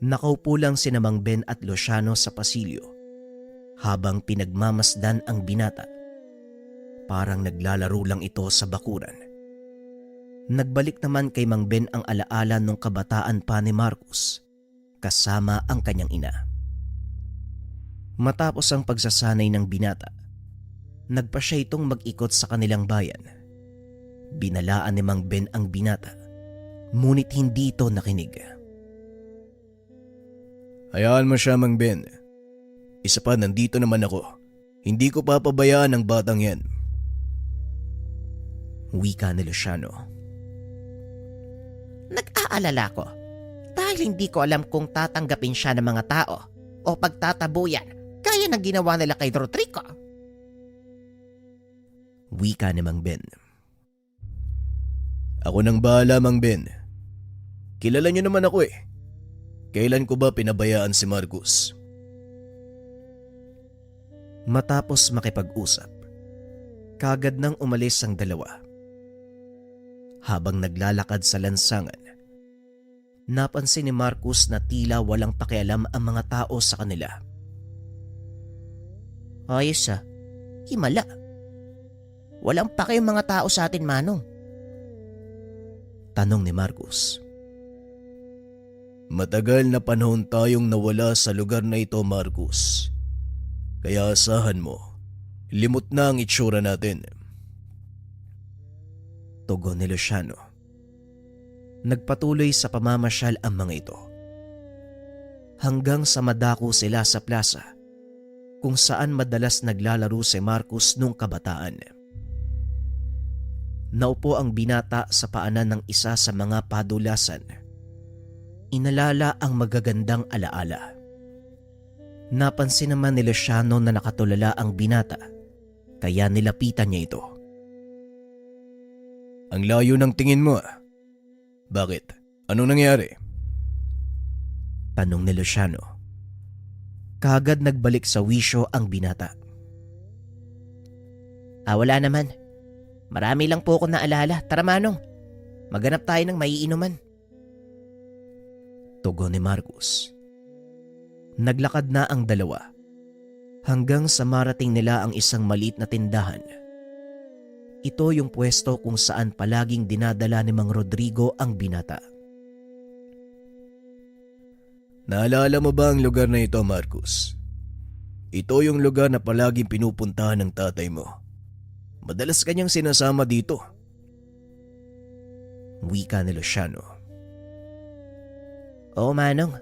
Nakaupo lang sina Mang Ben at Luciano sa pasilyo habang pinagmamasdan ang binata. Parang naglalaro lang ito sa bakuran. Nagbalik naman kay Mang Ben ang alaala nung kabataan pa ni Marcus kasama ang kanyang ina. Matapos ang pagsasanay ng binata, nagpa siya itong mag-ikot sa kanilang bayan. Binalaan ni Mang Ben ang binata, ngunit hindi ito nakinig. Hayaan mo siya, Mang Ben. Isa pa, nandito naman ako. Hindi ko papabayaan ang batang yan. Wika ni Luciano. Nag-aalala ko dahil hindi ko alam kung tatanggapin siya ng mga tao o pagtatabuyan gaya ng ginawa nila kay Rodrigo. Wika ni Mang Ben. Ako nang bahala, Mang Ben. Kilala niyo naman ako eh. Kailan ko ba pinabayaan si Marcus? Matapos makipag-usap, kagad nang umalis ang dalawa. Habang naglalakad sa lansangan, napansin ni Marcus na tila walang pakialam ang mga tao sa kanila. Ayos himala. Walang pake yung mga tao sa atin, Manong. Tanong ni Marcus. Matagal na panahon tayong nawala sa lugar na ito, Marcus. Kaya asahan mo, limot na ang itsura natin. Tugon ni Luciano. Nagpatuloy sa pamamasyal ang mga ito. Hanggang sa madako sila sa plaza, kung saan madalas naglalaro si Marcus nung kabataan. Naupo ang binata sa paanan ng isa sa mga padulasan. Inalala ang magagandang alaala. Napansin naman ni Luciano na nakatulala ang binata, kaya nilapitan niya ito. Ang layo ng tingin mo. Bakit? Anong nangyari? Tanong ni Luciano. Kagad nagbalik sa wisyo ang binata. Wala naman. Marami lang po ako naalala. Tara, Manong. Maghanap tayo ng maiinuman. Tugon ni Marcus. Naglakad na ang dalawa hanggang sa marating nila ang isang maliit na tindahan. Ito yung pwesto kung saan palaging dinadala ni Mang Rodrigo ang binata. Naalala mo ba ang lugar na ito, Marcus? Ito yung lugar na palaging pinupuntahan ng tatay mo. Madalas kanyang sinasama dito. Wika ni Luciano. Oo, Manong.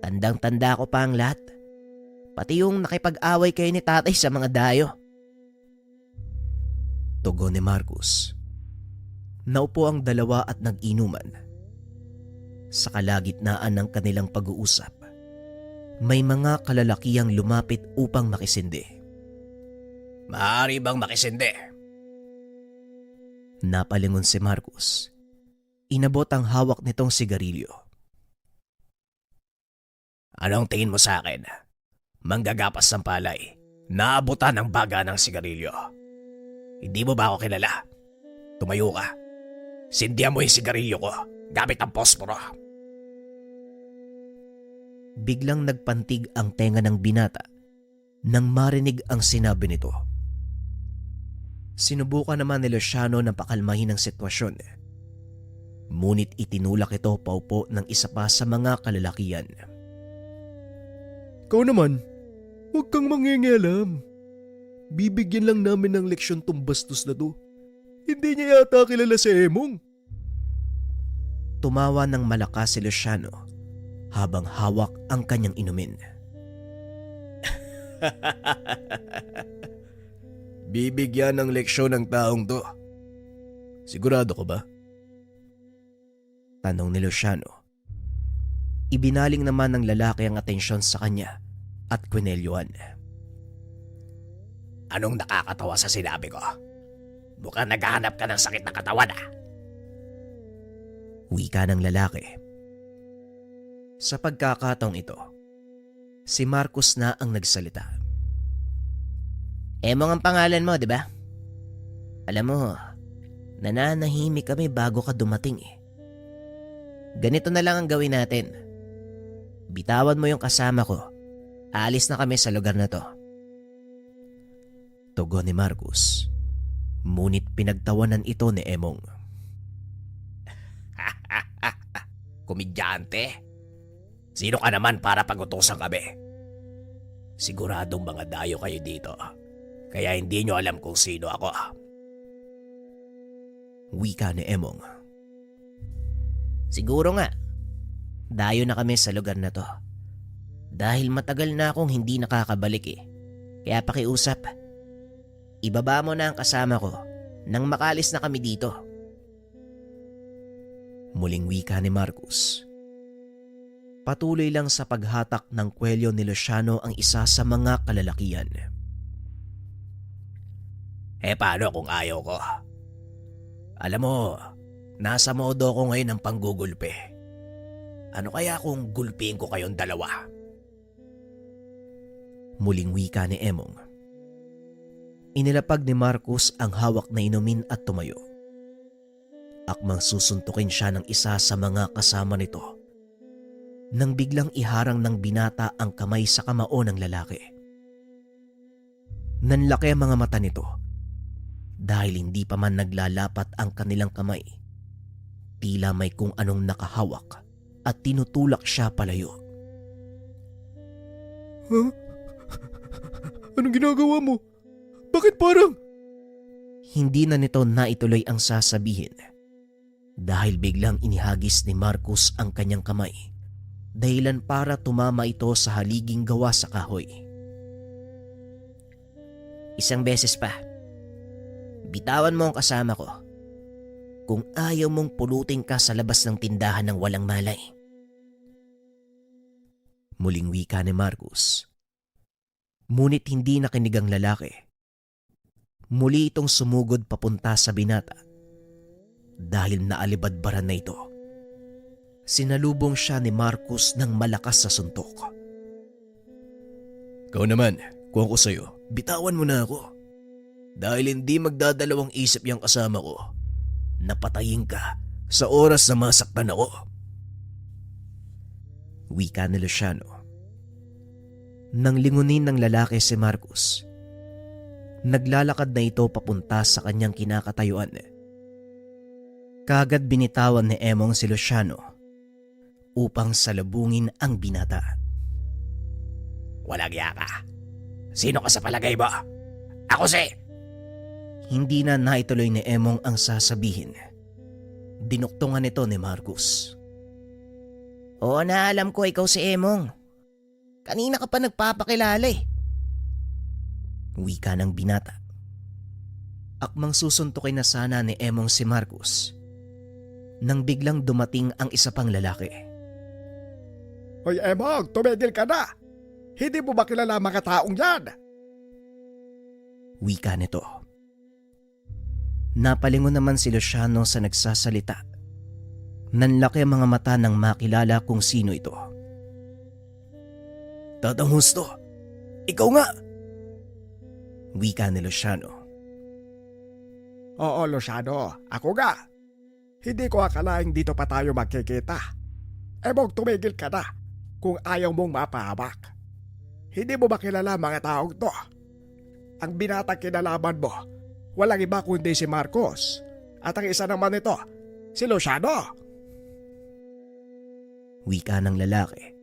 Tandang-tanda ko pa ang lahat. Pati yung nakipag-away kayo ni tatay sa mga dayo. Tugon ni Marcus. Naupo ang dalawa at nag-inuman. Sa kalagitnaan ng kanilang pag-uusap, may mga kalalakihang lumapit upang makisindi. Maaari bang makisindi? Napalingon si Marcus. Inabot ang hawak nitong sigarilyo. Anong tingin mo sa akin? Manggagapas ng palay, naabutan ng baga ng sigarilyo. Hindi mo ba ako kilala? Tumayo ka. Sindihan mo yung sigarilyo ko gamit ang posporo. Biglang nagpantig ang tenga ng binata nang marinig ang sinabi nito. Sinubukan naman ni Luciano na pakalmahin ang sitwasyon. Ngunit itinulak ito paupo ng isa pa sa mga kalalakian. Ikaw naman, huwag kang mangingialam. Bibigyan lang namin ng leksyon tong bastos na to. Hindi niya yata kilala si Emong. Tumawa ng malakas si Luciano habang hawak ang kanyang inumin. Bibigyan ng leksyon ng taong to. Sigurado ka ba? Tanong ni Luciano. Ibinaling naman ng lalaki ang atensyon sa kanya at kwinelyuhan. Anong nakakatawa sa sinabi ko? Mukhang naghahanap ka ng sakit na katawan ah. Wika ng lalaki. Sa pagkakataong ito, si Marcos na ang nagsalita. Emong ang pangalan mo, di ba? Alam mo, nananahimik kami bago ka dumating eh. Ganito na lang ang gawin natin. Bitawan mo yung kasama ko. Aalis na kami sa lugar na to. Tugon ni Marcos. Ngunit pinagtawanan ito ni Emong. Komedyante? Sino ka naman para pagutusan kami? Siguradong mga dayo kayo dito. Kaya hindi nyo alam kung sino ako. Wika ni Emong. Siguro nga, dayo na kami sa lugar na to. Dahil matagal na akong hindi nakakabalik eh. Kaya pakiusap, ibaba mo na ang kasama ko nang makalis na kami dito. Muling wika ni Marcos. Patuloy lang sa paghatak ng kwelyo ni Luciano ang isa sa mga kalalakian. Paano kung ayaw ko? Alam mo, nasa modo ko ngayon ng panggugulpe. Ano kaya kung gulpiin ko kayong dalawa? Muling wika ni Emong. Inilapag ni Marcos ang hawak na inumin at tumayo. Akmang susuntukin siya ng isa sa mga kasama nito nang biglang iharang ng binata ang kamay sa kamao ng lalaki. Nanlaki ang mga mata nito dahil hindi pa man naglalapat ang kanilang kamay. Tila may kung anong nakahawak at tinutulak siya palayo. Huh? Anong ginagawa mo? Bakit parang... Hindi na nito naituloy ang sasabihin dahil biglang inihagis ni Marcos ang kanyang kamay dahilan para tumama ito sa haliging gawa sa kahoy. Isang beses pa, bitawan mo ang kasama ko kung ayaw mong pulutin ka sa labas ng tindahan ng walang malay. Muling wika ni Marcos. Ngunit hindi nakinig ang lalaki. Muli itong sumugod papunta sa binata dahil naalibadbaran na ito. Sinalubong siya ni Marcos ng malakas sa suntok. Ikaw naman, kung ako sa'yo, bitawan mo na ako. Dahil hindi magdadalawang isip yung kasama ko. Napatayin ka sa oras na masaktan ako. Wika ni Luciano. Nang lingunin ng lalaki si Marcos, naglalakad na ito papunta sa kanyang kinakatayuan. Kaagad binitawan ni Emong si Luciano upang salubungin ang binata. Walang iya ka. Sino ka sa palagay mo? Ako si... Hindi na naituloy ni Emong ang sasabihin. Dinuktungan ito ni Marcos. Oo na, alam ko ikaw si Emong. Kanina ka pa nagpapakilala eh. Wika ng binata. Akmang susuntukin na sana ni Emong si Marcos nang biglang dumating ang isa pang lalaki. Hoy Emong, tumigil ka na! Hindi mo ba kilala ang mga taong yan? Wika nito. Napalingon naman si Luciano sa nagsasalita. Nanlaki ang mga mata nang makilala kung sino ito. Tatang Husto, ikaw nga! Wika ni Luciano. Oo, Luciano, ako nga. Hindi ko akalaing dito pa tayo magkikita. Ebong tumigil ka na kung ayaw mong mapahamak. Hindi mo ba kilala mga taong to? Ang binatang kinalaman mo, walang iba kundi si Marcos. At ang isa naman nito, si Luciano. Wika ng lalaki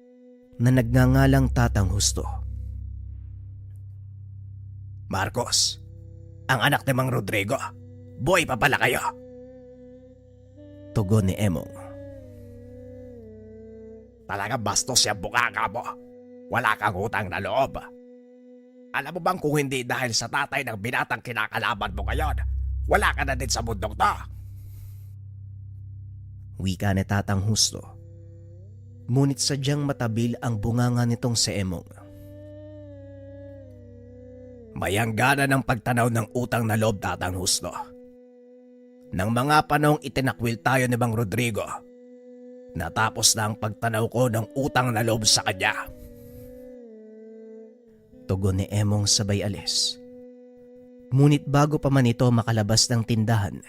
na nagngangalang Tatang Husto. Marcos, ang anak ni Mang Rodrigo. Boy pa pala kayo. Tugon ni Emong. Talagang bastos yung bukaka mo. Wala kang utang na loob. Alam mo bang kung hindi dahil sa tatay ng binatang kinakalaban mo ngayon, wala ka na din sa mundong to? Wika ni Tatang Husto. Ngunit sadyang matabil ang bunganga nitong si Emong. Mayanggana ng pagtanaw ng utang na loob, Tatang Husto. Nang mga panahong itinakwil tayo ni Mang Rodrigo, natapos na ang pagtanaw ko ng utang na loob sa kanya. Tugon ni Emong sabay alis. Ngunit bago pa man ito makalabas ng tindahan,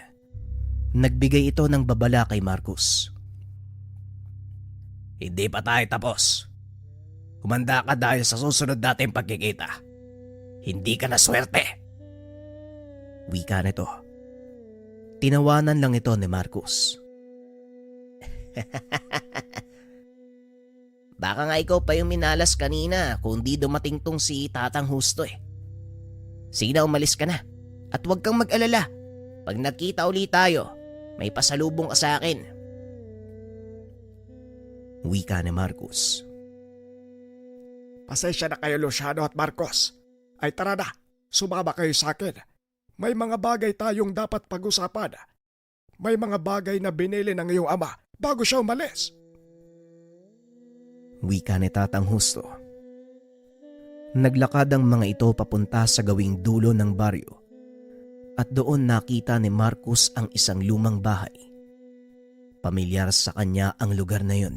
nagbigay ito ng babala kay Marcos. Hindi pa tayo tapos. Humanda ka dahil sa susunod nating pagkikita. Hindi ka na swerte. Wika nito. Tinawanan lang ito ni Marcos. Baka nga ikaw pa yung minalas kanina kung di dumating tong si Tatang Husto eh. Sige na, umalis ka na. At huwag kang mag-alala. Pag nagkita ulit tayo, may pasalubong ka sa akin. Wika ni Marcos. Pasensya na kayo, Luciano at Marcos. Ay tara na, sumama kayo sa akin. May mga bagay tayong dapat pag-usapan. May mga bagay na binili ng iyong ama bago siya umalis. Wika ni Tatang Husto. Naglakad ang mga ito papunta sa gawing dulo ng baryo at doon nakita ni Marcos ang isang lumang bahay. Pamilyar sa kanya ang lugar na yun.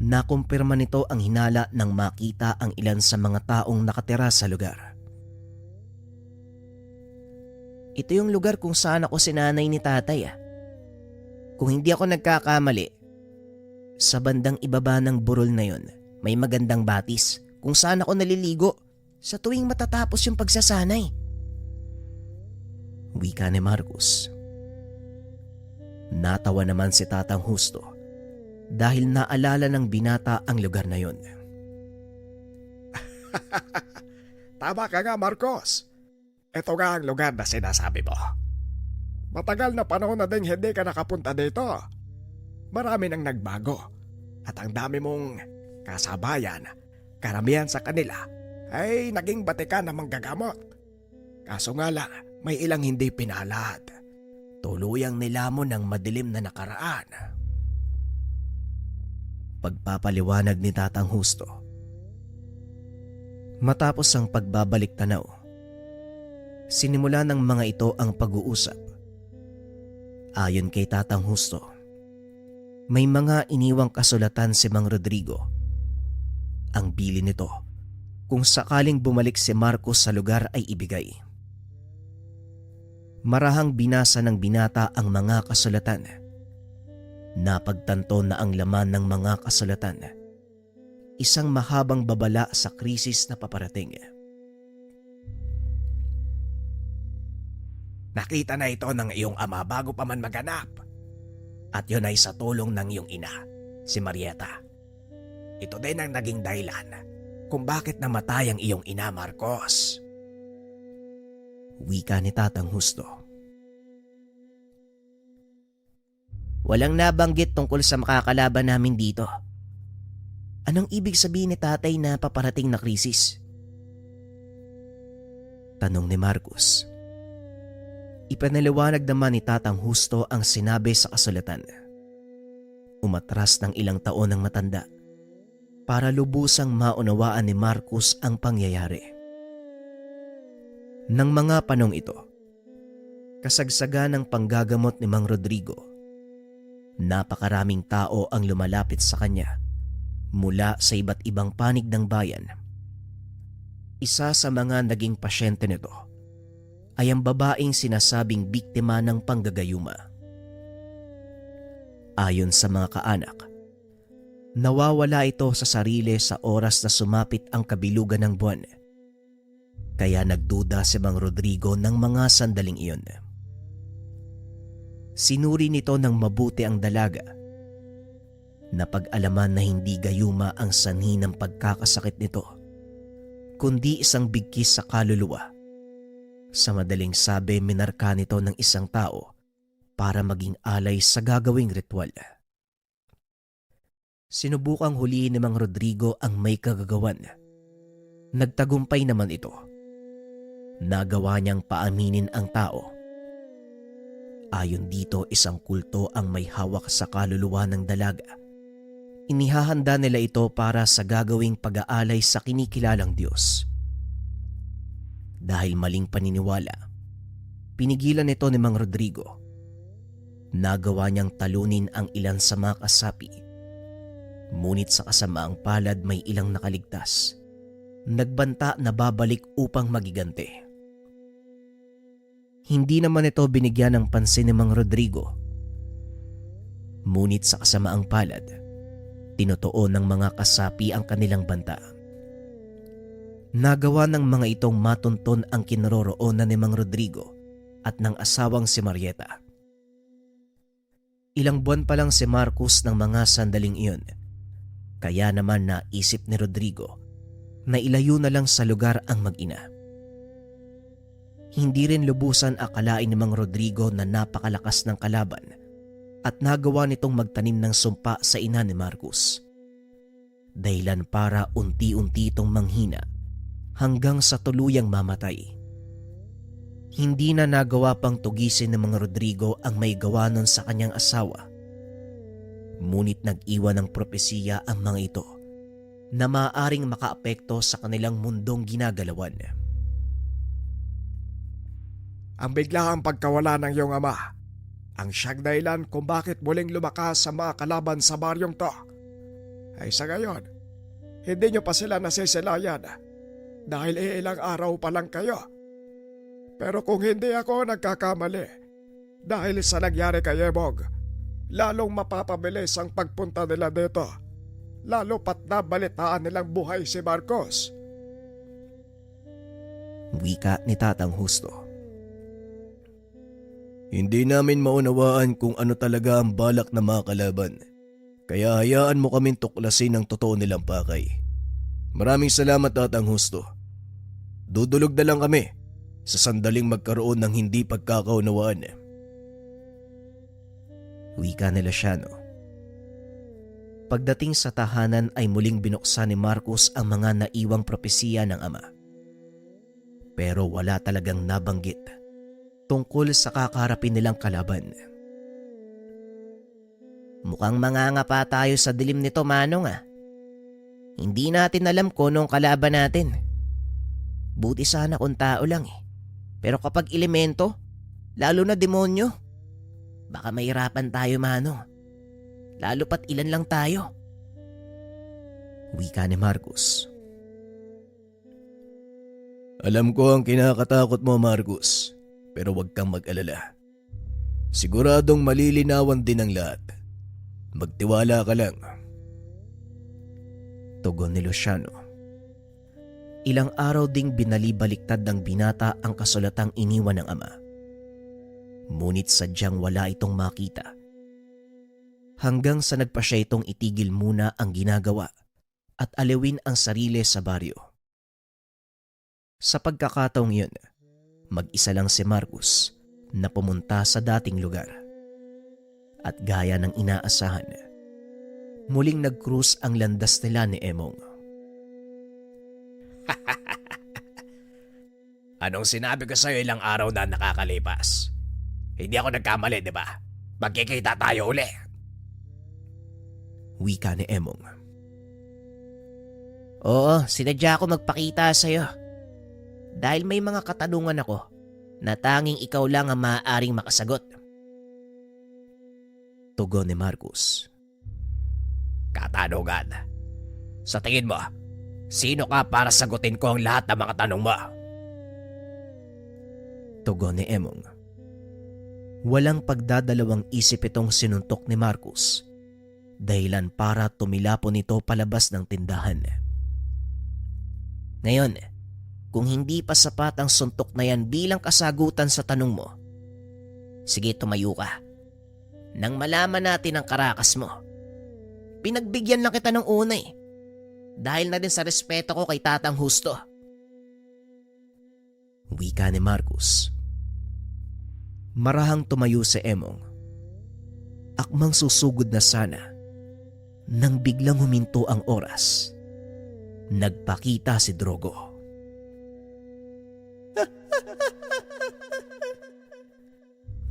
Nakumpirma nito ang hinala nang makita ang ilan sa mga taong nakatira sa lugar. Ito yung lugar kung saan ako sinanay ni tatay ah. Kung hindi ako nagkakamali, Sa bandang ibaba ng burol na yon, may magandang batis kung saan ako naliligo sa tuwing matatapos yung pagsasanay. Wika ni Marcos. Natawa naman si Tatang Husto dahil naalala ng binata ang lugar na yon. Tama ka nga, Marcos. Ito nga ang lugar na sinasabi mo. Matagal na panahon na ding hindi ka nakapunta dito. Marami nang nagbago at ang dami mong kasabayan, karamihan sa kanila ay naging batikan ng manggagamot. Kaso nga lang, may ilang hindi pinalad. Tuluyang nilamon ng madilim na nakaraan. Pagpapaliwanag ni Tatang Husto. Matapos ang pagbabalik tanaw, sinimula ng mga ito ang pag-uusap. Ayon kay Tatang Husto, may mga iniwang kasulatan si Mang Rodrigo. Ang bili nito, kung sakaling bumalik si Marcos sa lugar ay ibigay. Marahang binasa ng binata ang mga kasulatan. Napagtanto na ang laman ng mga kasulatan, isang mahabang babala sa krisis na paparating. Nakita na ito ng iyong ama bago pa man maganap. At yun ay sa tulong ng iyong ina, si Marieta. Ito din ang naging dahilan kung bakit namatay ang iyong ina, Marcos. Wika ni Tatang Husto. walang nabanggit tungkol sa makakalaban namin dito. Anong ibig sabihin ni tatay na paparating na krisis? Tanong ni Marcos. Ipanaliwanag naman ni Tatang Husto ang sinabi sa kasulatan. Umatras ng ilang taon ng matanda para lubusang maunawaan ni Marcos ang pangyayari. Nang mga panong ito, kasagsagan ng panggagamot ni Mang Rodrigo, napakaraming tao ang lumalapit sa kanya mula sa iba't ibang panig ng bayan. Isa sa mga naging pasyente nito ay ang babaeng sinasabing biktima ng panggagayuma. Ayon sa mga kaanak, nawawala ito sa sarili sa oras na sumapit ang kabilugan ng buwan. Kaya nagduda si Mang Rodrigo ng mga sandaling iyon. Sinuri nito ng mabuti ang dalaga. Napag-alaman na hindi gayuma ang sanhi ng pagkakasakit nito, kundi isang bigkis sa kaluluwa. Sa madaling sabi, minarka nito ng isang tao para maging alay sa gagawing ritual. Sinubukang huliin ni Mang Rodrigo ang may kagagawan. Nagtagumpay naman ito. Nagawa niyang paaminin ang tao. Ayon dito, isang kulto ang may hawak sa kaluluwa ng dalaga. Inihahanda nila ito para sa gagawing pag-aalay sa kinikilalang Diyos. Dahil maling paniniwala, pinigilan ito ni Mang Rodrigo. Nagawa niyang talunin ang ilan sa mga kasapi. Ngunit sa kasamaang palad may ilang nakaligtas. Nagbanta na babalik upang magigante. Hindi naman ito binigyan ng pansin ni Mang Rodrigo. Ngunit sa kasamaang palad, tinutuon ng mga kasapi ang kanilang banta. Nagawa ng mga itong matunton ang kinaroroonan ni Mang Rodrigo at ng asawang si Marieta. Ilang buwan pa lang si Marcos ng mga sandaling iyon, kaya naman naisip ni Rodrigo na ilayo na lang sa lugar ang mag-ina. Hindi rin lubusan akalain ni Mang Rodrigo na napakalakas ng kalaban at nagawa nitong magtanim ng sumpa sa ina ni Marcos. Dahilan para unti-unti itong manghina hanggang sa tuluyang mamatay. Hindi na nagawa pang tugisin ni Mang Rodrigo ang may gawa nun sa kanyang asawa. Ngunit nag-iwan ng propesiya ang mga ito na maaaring makaapekto sa kanilang mundong ginagalawan. Ang biglaang pagkawala ng iyong ama ang siyang dahilan kung bakit muling lumakas sa mga kalaban sa baryong to. Ay sa gayon, hindi nyo pa sila nasisilayan dahil ilang araw pa lang kayo. Pero kung hindi ako nagkakamali, dahil sa nangyari kay Ebog, lalong mapapabilis ang pagpunta nila dito, lalo pat nabalitaan nilang buhay si Marcos. Wika ni Tatang Justo. Hindi namin maunawaan kung ano talaga ang balak ng mga kalaban. Kaya hayaan mo kaming tuklasin ang totoo nilang pakay. Maraming salamat, Tatang Justo. Dudulog na lang kami sa sandaling magkaroon ng hindi pagkakaunawaan. Wika ni Luciano. Pagdating sa tahanan ay muling binuksan ni Marcos ang mga naiwang propesiya ng ama. Pero wala talagang nabanggit tungkol sa kakaharapin nilang kalaban. Mukhang manganga pa tayo sa dilim nito, Manong ah. Hindi natin alam kung anong kalaban natin. Buti sana kung tao lang eh. Pero kapag elemento, lalo na demonyo, baka mahirapan tayo, Manong. Lalo pat ilan lang tayo. Wika ni Marcos. Alam ko ang kinakatakot mo, Marcos. Pero huwag kang mag-alala. Siguradong malilinawan din ang lahat. Magtiwala ka lang. Tugon ni Luciano. Ilang araw ding binalibaliktad ng binata ang kasulatang iniwan ng ama. Ngunit sadyang wala itong makita. Hanggang sa nagpa siya itong itigil muna ang ginagawa at alawin ang sarili sa baryo. Sa pagkakataong yun, mag-isa lang si Marcos na pumunta sa dating lugar. At gaya ng inaasahan, muling nag-cruise ang landas nila ni Emong. Anong sinabi ko sa'yo ilang araw na nakakalipas? Hindi ako nagkamali, di ba? Magkikita tayo uli. Wika ni Emong. Oo, sinadya ko magpakita sa'yo. Dahil may mga katanungan ako na tanging ikaw lang ang maaaring makasagot. Tugon ni Marcos. Katanungan. Sa tingin mo, sino ka para sagutin ko ang lahat ng mga tanong mo? Tugon ni Emong. Walang pagdadalawang isip itong sinuntok ni Marcus, dahilan para tumilapon ito palabas ng tindahan. Ngayon, kung hindi pa sapat ang suntok na yan bilang kasagutan sa tanong mo, sige, tumayo ka. Nang malaman natin ang karakas mo, pinagbigyan lang kita ng una eh. Dahil na din sa respeto ko kay Tatang Husto. Wika ni Marcus. Marahang tumayo si Emong. Akmang susugod na sana. Nang biglang huminto ang oras, nagpakita si Drogo.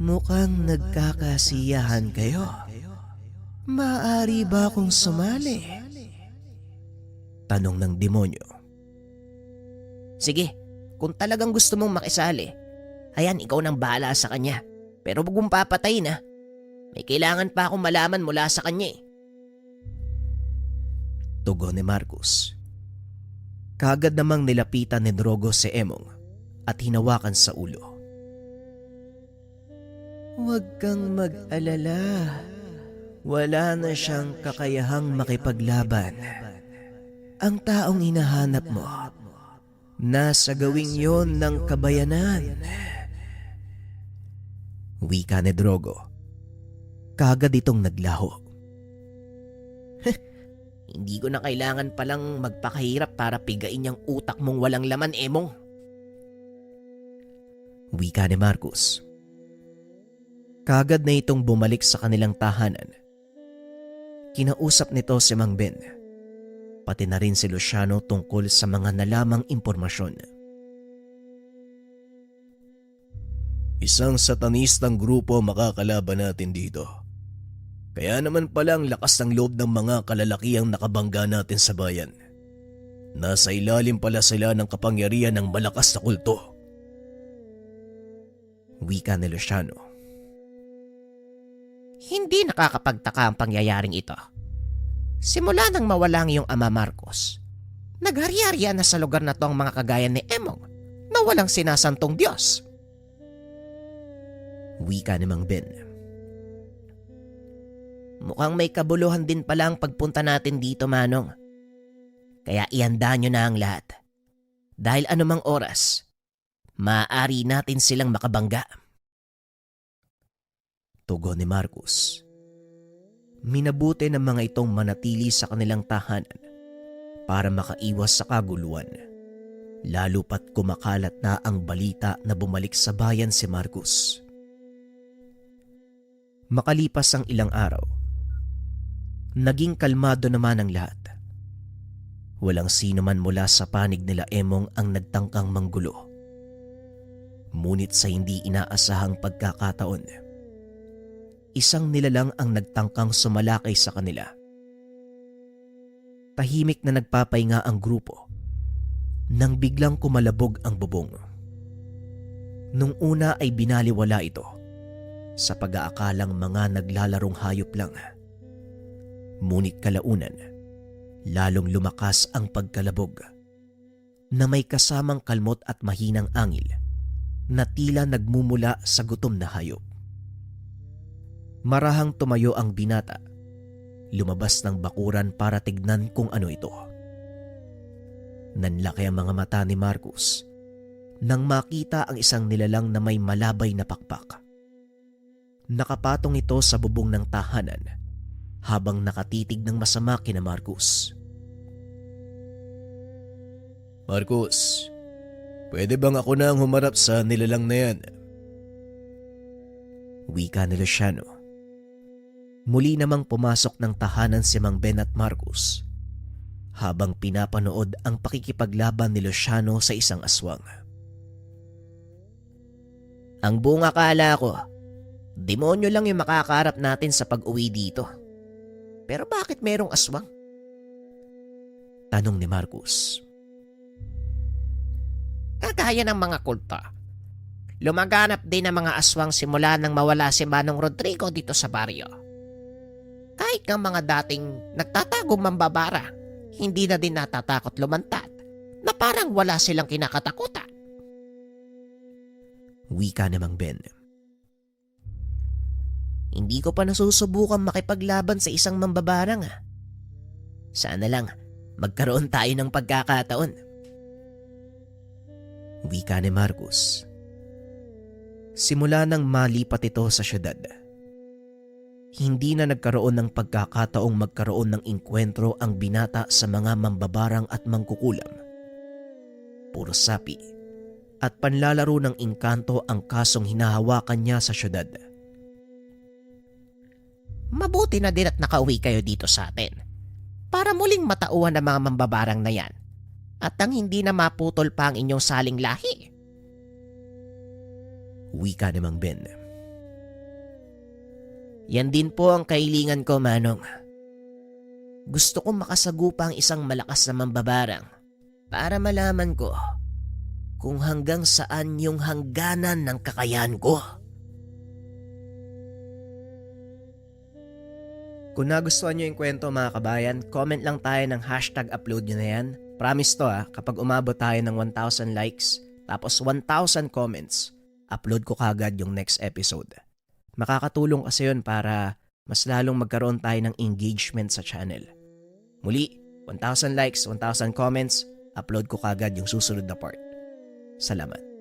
Mukhang nagkakasiyahan kayo. Maaari ba akong sumali? Tanong ng demonyo. Sige, kung talagang gusto mong makisali, ayan, ikaw nang bahala sa kanya. Pero wag mong papatayin ha. May kailangan pa akong malaman mula sa kanya eh. Tugon ni Marcus. Kaagad namang nilapitan ni Drogo si Emong at hinawakan sa ulo. Huwag kang mag-alala. Wala na siyang kakayahang makipaglaban. Ang taong hinahanap mo, nasa gawing yon ng kabayanan. Wika ni Drogo. Kaagad itong naglaho. Hindi ko na kailangan palang magpakahirap para pigain yung utak mong walang laman, Emong. Wika ni Marcus. Kaagad na itong bumalik sa kanilang tahanan. Kinausap nito si Mang Ben, pati na rin si Luciano tungkol sa mga nalamang impormasyon. Isang satanistang grupo makakalaban natin dito. Kaya naman pala ang lakas ng loob ng mga kalalakihang nakabangga natin sa bayan. Nasa ilalim pala sila ng kapangyarihan ng malakas na kulto. Wika ni Luciano. Hindi nakakapagtaka ang pangyayaring ito. Simula nang mawala ang iyong ama Marcos, naghari-harian na sa lugar na to ang mga kagaya ni Emong na walang sinasantong Diyos. Wika ni Mang Ben. Mukhang may kabuluhan din pala ang pagpunta natin dito, Manong. Kaya ihanda nyo na ang lahat. Dahil anumang oras, maaari natin silang makabangga. Tugon ni Marcus. Minabuti ng mga itong manatili sa kanilang tahanan para makaiwas sa kaguluhan. Lalo pat kumakalat na ang balita na bumalik sa bayan si Marcus. Makalipas ang ilang araw, naging kalmado naman ang lahat. Walang sino man mula sa panig nila Emong ang nagtangkang manggulo. Ngunit sa hindi inaasahang pagkakataon, isang nilalang ang nagtangkang sumalakay sa kanila. Tahimik na nagpapahinga ang grupo nang biglang kumalabog ang bubong. Nung una ay binaliwala ito sa pag-aakalang mga naglalarong hayop lang. Ngunit kalaunan, lalong lumakas ang pagkalabog na may kasamang kalmot at mahinang angil na tila nagmumula sa gutom na hayop. Marahang tumayo ang binata, lumabas ng bakuran para tignan kung ano ito. Nanlaki ang mga mata ni Marcus nang makita ang isang nilalang na may malabay na pakpak. Nakapatong ito sa bubong ng tahanan habang nakatitig ng masama kina Marcus. Marcus, pwede bang ako na ang humarap sa nilalang na yan? Wika ni Luciano. Muli namang pumasok ng tahanan si Mang Ben at Marcus habang pinapanood ang pakikipaglaban ni Luciano sa isang aswang. Ang buong akala ko, demonyo lang yung makakarap natin sa pag-uwi dito. Pero bakit merong aswang? Tanong ni Marcus. Kagaya ng mga kulto, lumaganap din ang mga aswang simula nang mawala si Manong Rodrigo dito sa baryo. Kahit ng mga dating nagtatagong mambabara, hindi na din natatakot lumantad na parang wala silang kinakatakutan. Wika ni Mang Ben. Hindi ko pa nasusubukan makipaglaban sa isang mambabarang. Sana lang magkaroon tayo ng pagkakataon. Wika ni Marcos. Simula nang malipat ito sa syudad, hindi na nagkaroon ng pagkakataong magkaroon ng inkwentro ang binata sa mga mambabarang at mangkukulam. Puro sapi at panlalaro ng engkanto ang kasong hinahawakan niya sa syudad. Mabuti na din at nakauwi kayo dito sa atin para muling matauhan ng mga mambabarang na yan at ang hindi na maputol pa ang inyong saling lahi. Wika ni Mang Ben. Yan din po ang kailingan ko, Manong. Gusto kong makasagupa ang isang malakas na mambabarang para malaman ko kung hanggang saan yung hangganan ng kakayahan ko. Kung nagustuhan nyo yung kwento mga kabayan, comment lang tayo ng #upload nyo na yan. Promise to kapag umabot tayo ng 1,000 likes, tapos 1,000 comments, upload ko kagad yung next episode. Makakatulong kasi yun para mas lalong magkaroon tayo ng engagement sa channel. Muli, 1,000 likes, 1,000 comments, upload ko kagad yung susunod na part. Salamat.